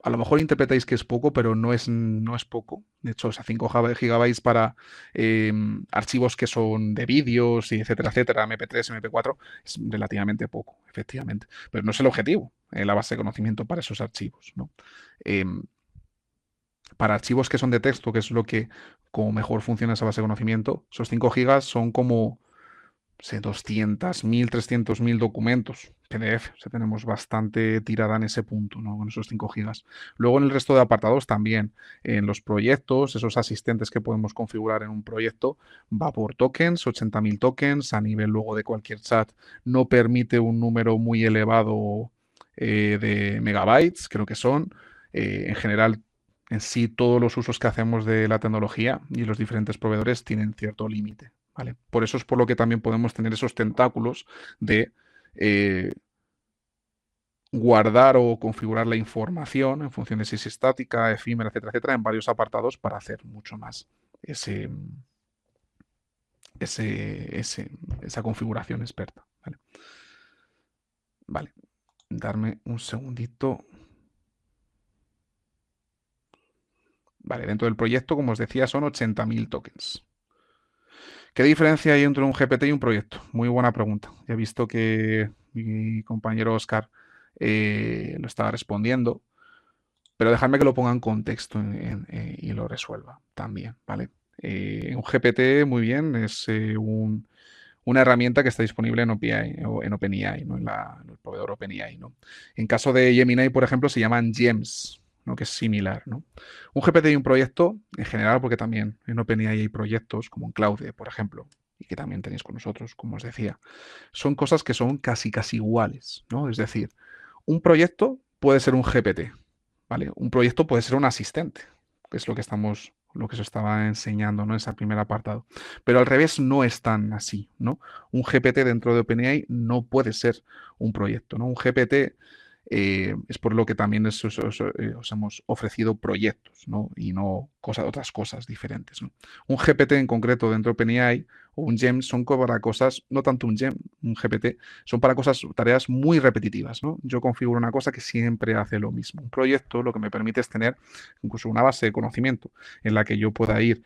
a lo mejor interpretáis que es poco, pero no es poco. De hecho, o sea, 5 gigabytes para archivos que son de vídeos y etcétera, etcétera, MP3, MP4, es relativamente poco, efectivamente. Pero no es el objetivo, la base de conocimiento para esos archivos, ¿no? Em, para archivos que son de texto, que es lo que como mejor funciona esa base de conocimiento, esos 5 gigas son como sé, 200.000, 300.000 documentos PDF. O sea, tenemos bastante tirada en ese punto, ¿no? Con esos 5 gigas. Luego en el resto de apartados también. En los proyectos, esos asistentes que podemos configurar en un proyecto, va por tokens, 80.000 tokens. A nivel luego de cualquier chat, no permite un número muy elevado de megabytes, creo que son. En general, en sí, todos los usos que hacemos de la tecnología y los diferentes proveedores tienen cierto límite. ¿Vale? Por eso es por lo que también podemos tener esos tentáculos de guardar o configurar la información en función de si es estática, efímera, etcétera, etcétera, en varios apartados para hacer mucho más ese, esa configuración experta. ¿Vale? Vale, darme un segundito. Vale, dentro del proyecto, como os decía, son 80.000 tokens. ¿Qué diferencia hay entre un GPT y un proyecto? Muy buena pregunta. Ya he visto que mi compañero Oscar lo estaba respondiendo, pero dejadme que lo ponga en contexto y lo resuelva también, ¿vale? Un GPT, muy bien, es una herramienta que está disponible en OpenAI, o en OpenAI, ¿no? En el proveedor OpenAI, ¿no? En caso de Gemini, por ejemplo, se llaman GEMS, ¿no? Que es similar, ¿no? Un GPT y un proyecto, en general, porque también en OpenAI hay proyectos como en Claude, por ejemplo, y que también tenéis con nosotros, como os decía, son cosas que son casi iguales, ¿no? Es decir, un proyecto puede ser un GPT, ¿vale? Un proyecto puede ser un asistente, que es lo que se estaba enseñando, ¿no? En ese primer apartado. Pero al revés no es tan así, ¿no? Un GPT dentro de OpenAI no puede ser un proyecto, ¿no? Un GPT es por lo que también os hemos ofrecido proyectos, ¿no? Y no otras cosas diferentes, ¿no? Un GPT en concreto dentro de OpenAI o un GEM son para cosas, no tanto un GEM, un GPT, son para cosas, tareas muy repetitivas, ¿no? Yo configuro una cosa que siempre hace lo mismo. Un proyecto lo que me permite es tener incluso una base de conocimiento en la que yo pueda ir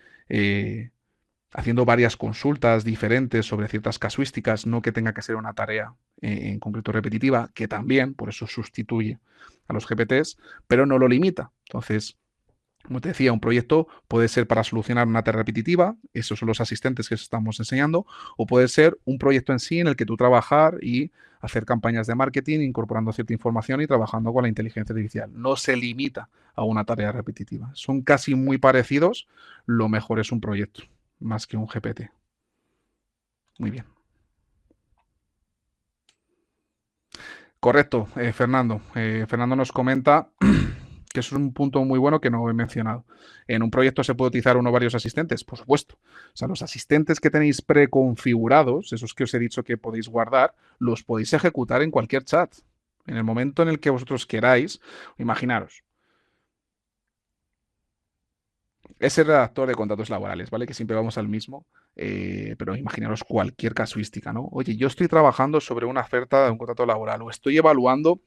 haciendo varias consultas diferentes sobre ciertas casuísticas, no que tenga que ser una tarea en concreto repetitiva, que también, por eso sustituye a los GPTs, pero no lo limita. Entonces, como te decía, un proyecto puede ser para solucionar una tarea repetitiva, esos son los asistentes que estamos enseñando, o puede ser un proyecto en sí en el que tú trabajar y hacer campañas de marketing, incorporando cierta información y trabajando con la inteligencia artificial. No se limita a una tarea repetitiva. Son casi muy parecidos. Lo mejor es un proyecto, más que un GPT. Muy bien. Correcto, Fernando. Fernando nos comenta que eso es un punto muy bueno que no he mencionado. ¿En un proyecto se puede utilizar uno o varios asistentes? Por supuesto. O sea, los asistentes que tenéis preconfigurados, esos que os he dicho que podéis guardar, los podéis ejecutar en cualquier chat. En el momento en el que vosotros queráis, imaginaros, ese redactor de contratos laborales, ¿vale? Que siempre vamos al mismo, pero imaginaros cualquier casuística, ¿no? Oye, yo estoy trabajando sobre una oferta de un contrato laboral o estoy evaluando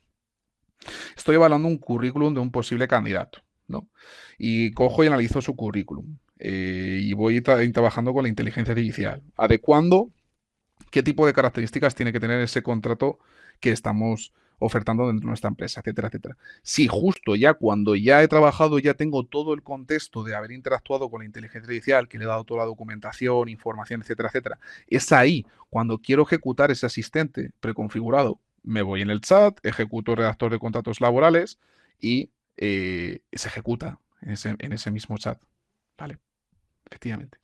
un currículum de un posible candidato, ¿no? Y cojo y analizo su currículum. Y voy trabajando con la inteligencia artificial, adecuando qué tipo de características tiene que tener ese contrato que estamos ofertando dentro de nuestra empresa, etcétera, etcétera. Si justo ya cuando ya he trabajado, ya tengo todo el contexto de haber interactuado con la inteligencia artificial, que le he dado toda la documentación, información, etcétera, etcétera, es ahí cuando quiero ejecutar ese asistente preconfigurado. Me voy en el chat, ejecuto el redactor de contratos laborales y se ejecuta en ese mismo chat. Vale, efectivamente.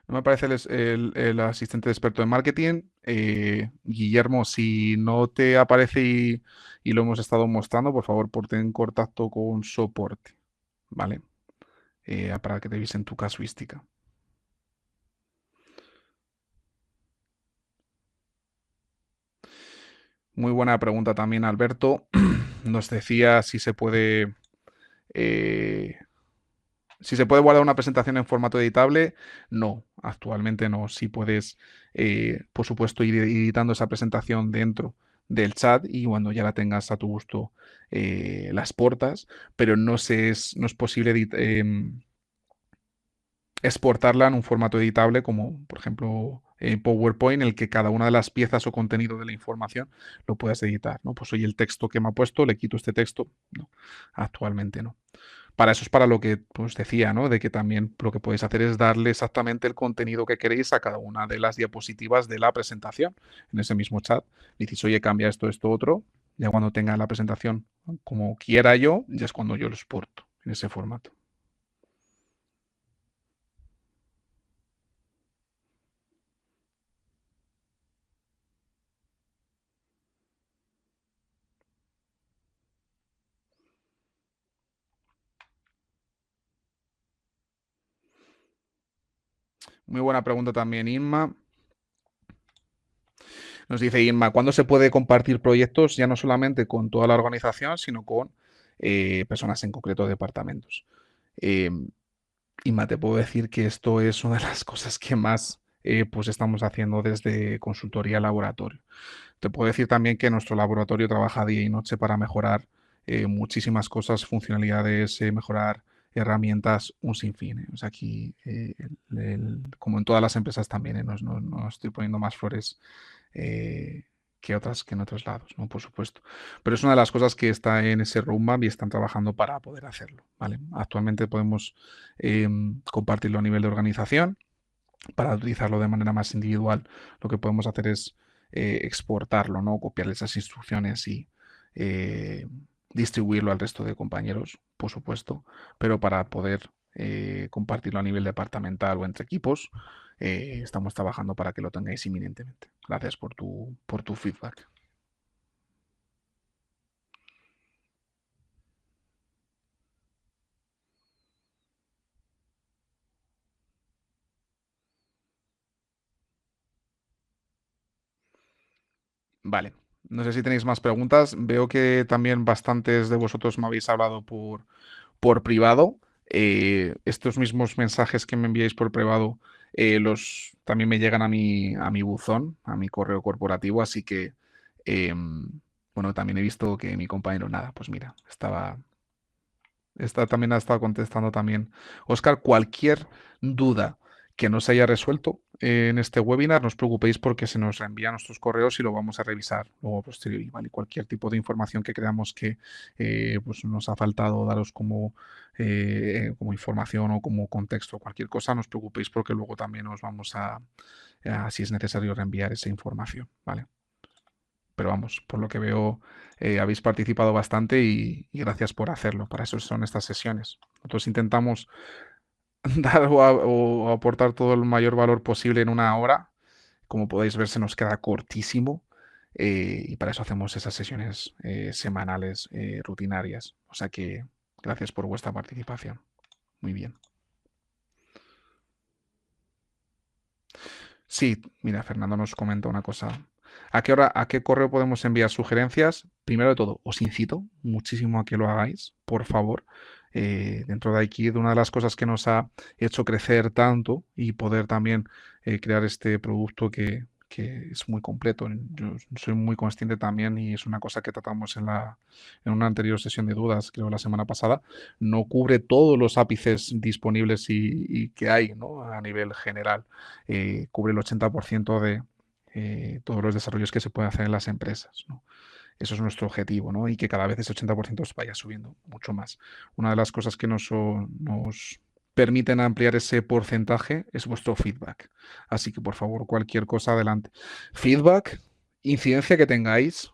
No me parece el asistente de experto en marketing. Guillermo, si no te aparece y lo hemos estado mostrando, por favor, ponte en contacto con soporte, ¿vale? Para que te revisen tu casuística. Muy buena pregunta también, Alberto. Nos decía eh, si se puede guardar una presentación en formato editable. No, actualmente no. Si puedes, por supuesto, ir editando esa presentación dentro del chat y cuando ya la tengas a tu gusto, la exportas, pero no es posible exportarla en un formato editable como, por ejemplo, PowerPoint en el que cada una de las piezas o contenido de la información lo puedas editar, ¿no? Pues oye, el texto que me ha puesto, le quito este texto. No, actualmente no. Para eso es para lo que pues, decía, ¿no? De que también lo que podéis hacer es darle exactamente el contenido que queréis a cada una de las diapositivas de la presentación. En ese mismo chat, dices, oye, cambia esto, esto, otro. Ya cuando tenga la presentación como quiera yo, ya es cuando yo lo exporto en ese formato. Muy buena pregunta también, Inma. Nos dice Inma, ¿cuándo se puede compartir proyectos ya no solamente con toda la organización, sino con personas en concreto, departamentos? Eh, Inma, te puedo decir que esto es una de las cosas que más pues estamos haciendo desde consultoría laboratorio. Te puedo decir también que nuestro laboratorio trabaja día y noche para mejorar muchísimas cosas, funcionalidades, mejorar herramientas, un sinfín. O sea, aquí, como en todas las empresas también, no estoy poniendo más flores eh, que otras que en otros lados, ¿no? Por supuesto. Pero es una de las cosas que está en ese roadmap y están trabajando para poder hacerlo, ¿vale? Actualmente podemos compartirlo a nivel de organización. Para utilizarlo de manera más individual, lo que podemos hacer es exportarlo, ¿no? Copiarle esas instrucciones y eh, distribuirlo al resto de compañeros, por supuesto, pero para poder compartirlo a nivel departamental o entre equipos, estamos trabajando para que lo tengáis inminentemente. Gracias por tu feedback. Vale. No sé si tenéis más preguntas. Veo que también bastantes de vosotros me habéis hablado por privado. Estos mismos mensajes que me enviáis por privado los también me llegan a mi buzón, a mi correo corporativo, así que bueno, también he visto que mi compañero, nada, pues mira, también ha estado contestando también. Oscar, cualquier duda que no se haya resuelto en este webinar, no os preocupéis porque se nos reenvían nuestros correos y lo vamos a revisar luego a posteriori, ¿vale? Cualquier tipo de información que creamos que pues nos ha faltado daros como información o como contexto, cualquier cosa, no os preocupéis porque luego también os vamos si es necesario, reenviar esa información, ¿vale? Pero vamos, por lo que veo, habéis participado bastante y gracias por hacerlo. Para eso son estas sesiones. Nosotros intentamos dar o aportar todo el mayor valor posible en una hora. Como podéis ver, se nos queda cortísimo. Y para eso hacemos esas sesiones semanales, rutinarias. O sea que gracias por vuestra participación. Muy bien. Sí, mira, Fernando nos comenta una cosa. ¿A qué hora, a qué correo podemos enviar sugerencias? Primero de todo, os incito muchísimo a que lo hagáis, por favor. Dentro de aquí, de una de las cosas que nos ha hecho crecer tanto y poder también crear este producto que es muy completo. Yo soy muy consciente también y es una cosa que tratamos en una anterior sesión de dudas, creo la semana pasada. No cubre todos los ápices disponibles y que hay, ¿no? A nivel general. Cubre el 80% de todos los desarrollos que se pueden hacer en las empresas, ¿no? Eso es nuestro objetivo, ¿no? Y que cada vez ese 80% vaya subiendo mucho más. Una de las cosas que nos permiten ampliar ese porcentaje es vuestro feedback. Así que por favor, cualquier cosa adelante. Feedback, incidencia que tengáis,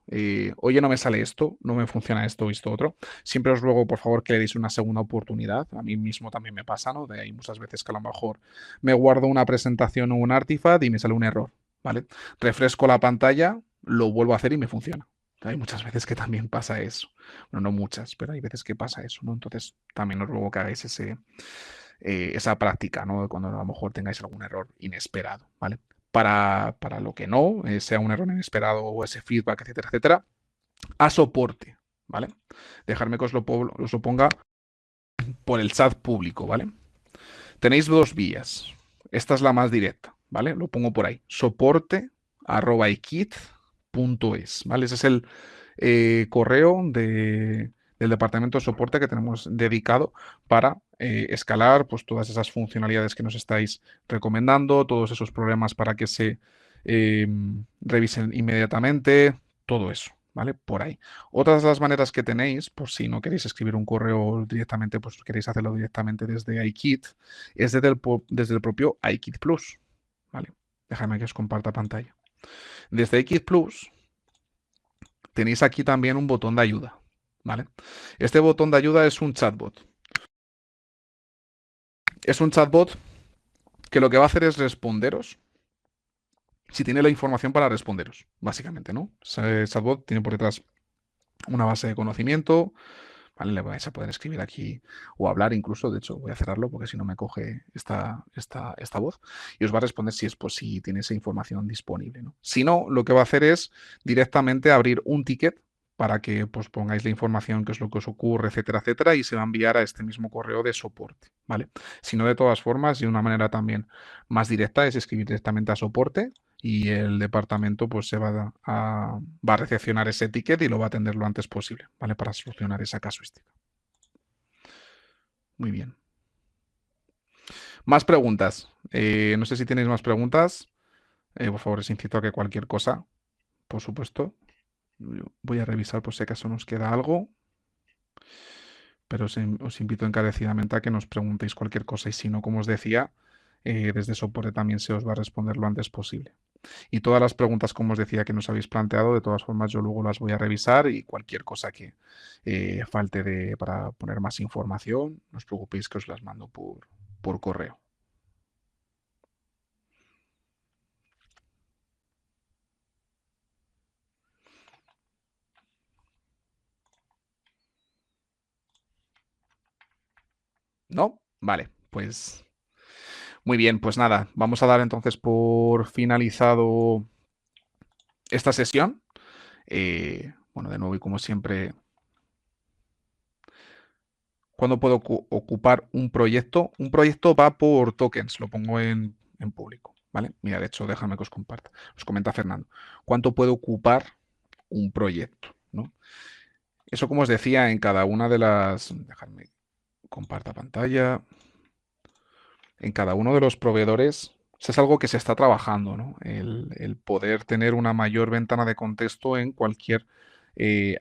oye, no me sale esto, no me funciona esto, esto, otro. Siempre os ruego, por favor, que le deis una segunda oportunidad. A mí mismo también me pasa, ¿no? De ahí muchas veces que a lo mejor me guardo una presentación o un artifact y me sale un error, ¿vale? Refresco la pantalla, lo vuelvo a hacer y me funciona. Hay muchas veces que también pasa eso. Bueno, no muchas, pero hay veces que pasa eso, ¿no? Entonces, también os ruego que hagáis esa práctica, ¿no? Cuando a lo mejor tengáis algún error inesperado, ¿vale? Para lo que no, sea un error inesperado o ese feedback, etcétera, etcétera, a soporte, ¿vale? Dejarme que os lo ponga por el chat público, ¿vale? Tenéis dos vías. Esta es la más directa, ¿vale? Lo pongo por ahí. soporte@ikit.es, ¿vale? Ese es el correo del departamento de soporte que tenemos dedicado para escalar pues todas esas funcionalidades que nos estáis recomendando, todos esos problemas para que se revisen inmediatamente, todo eso, ¿vale? Por ahí. Otras de las maneras que tenéis, por si no queréis escribir un correo directamente, pues queréis hacerlo directamente desde iKit, es desde el propio iKit Plus, ¿vale? Déjame que os comparta pantalla. Desde iKit Plus tenéis aquí también un botón de ayuda, ¿vale? Este botón de ayuda es un chatbot. Es un chatbot que lo que va a hacer es responderos si tiene la información para responderos, básicamente, ¿no? Ese chatbot tiene por detrás una base de conocimiento, ¿vale? Le vais a poder escribir aquí o hablar incluso, de hecho voy a cerrarlo porque si no me coge esta voz y os va a responder si es pues, si tiene esa información disponible, ¿no? Si no, lo que va a hacer es directamente abrir un ticket para que pues, pongáis la información, qué es lo que os ocurre, etcétera, etcétera, y se va a enviar a este mismo correo de soporte, ¿vale? Si no, de todas formas, y de una manera también más directa, es escribir directamente a soporte y el departamento pues va a recepcionar ese ticket y lo va a atender lo antes posible, ¿vale? Para solucionar esa casuística. Muy bien. Más preguntas. No sé si tenéis más preguntas. Por favor, os incito a que cualquier cosa, por supuesto. Voy a revisar por si acaso nos queda algo. Pero os invito encarecidamente a que nos preguntéis cualquier cosa y si no, como os decía, desde soporte también se os va a responder lo antes posible. Y todas las preguntas, como os decía, que nos habéis planteado, de todas formas yo luego las voy a revisar y cualquier cosa que falte para poner más información, no os preocupéis que os las mando por correo. ¿No? Vale, pues muy bien, pues nada, vamos a dar entonces por finalizado esta sesión. Bueno, de nuevo y como siempre, ¿cuándo puedo ocupar un proyecto? Un proyecto va por tokens, lo pongo en público, ¿vale? Mira, de hecho, déjame que os comparta. Os comenta Fernando. ¿Cuánto puede ocupar un proyecto? ¿No? Eso, como os decía, en cada una de las... Dejadme comparta pantalla. En cada uno de los proveedores, eso es algo que se está trabajando, ¿no? El poder tener una mayor ventana de contexto en cualquier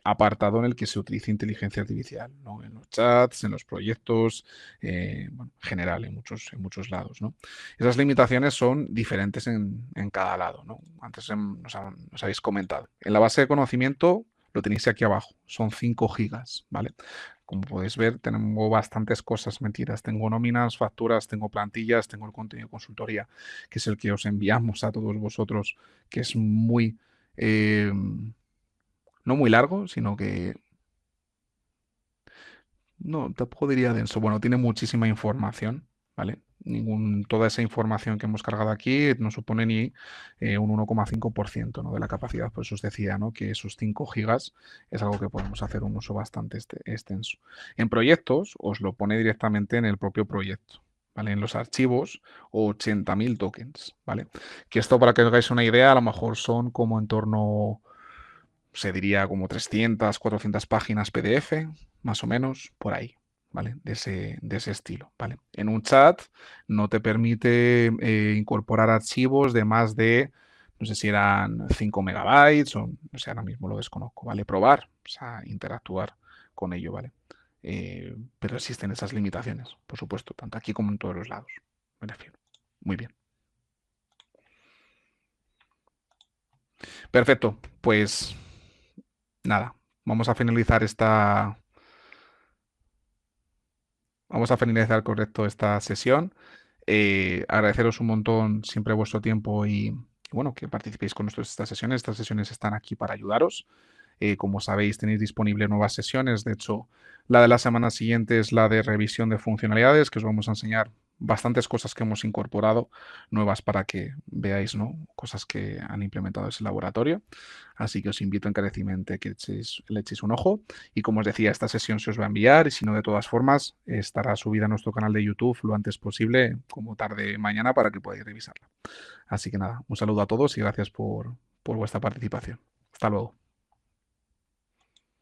apartado en el que se utilice inteligencia artificial, ¿no? En los chats, en los proyectos, bueno, en general, en muchos lados, ¿no? Esas limitaciones son diferentes en cada lado, ¿no? Antes nos habéis comentado. En la base de conocimiento lo tenéis aquí abajo, son 5 gigas, ¿vale? Como podéis ver, tengo bastantes cosas metidas. Tengo nóminas, facturas, tengo plantillas, tengo el contenido de consultoría, que es el que os enviamos a todos vosotros, que es muy, no muy largo, sino que, no, tampoco diría denso. Bueno, tiene muchísima información, ¿vale? Toda esa información que hemos cargado aquí no supone ni un 1,5%, ¿no? de la capacidad. Por eso os decía, ¿no? que esos 5 gigas es algo que podemos hacer un uso bastante extenso. En proyectos os lo pone directamente en el propio proyecto, ¿vale? En los archivos 80.000 tokens, ¿vale? Que esto, para que os hagáis una idea, a lo mejor son como en torno, se diría como 300, 400 páginas PDF, más o menos, por ahí, ¿vale? De ese estilo, ¿vale? En un chat no te permite incorporar archivos de más de, no sé si eran 5 megabytes o, no sé, ahora mismo lo desconozco, ¿vale? Probar, o sea, interactuar con ello, ¿vale? Pero existen esas limitaciones, por supuesto, tanto aquí como en todos los lados, me refiero. Muy bien. Perfecto, pues nada, vamos a finalizar correcto esta sesión. Agradeceros un montón siempre vuestro tiempo y bueno, que participéis con nosotros en estas sesiones. Estas sesiones están aquí para ayudaros. Como sabéis, tenéis disponibles nuevas sesiones. De hecho, la de la semana siguiente es la de revisión de funcionalidades, que os vamos a enseñar bastantes cosas que hemos incorporado, nuevas para que veáis, ¿no? Cosas que han implementado ese laboratorio. Así que os invito encarecidamente a que le echéis un ojo. Y como os decía, esta sesión se os va a enviar y si no, de todas formas, estará subida a nuestro canal de YouTube lo antes posible, como tarde mañana, para que podáis revisarla. Así que nada, un saludo a todos y gracias por vuestra participación. Hasta luego.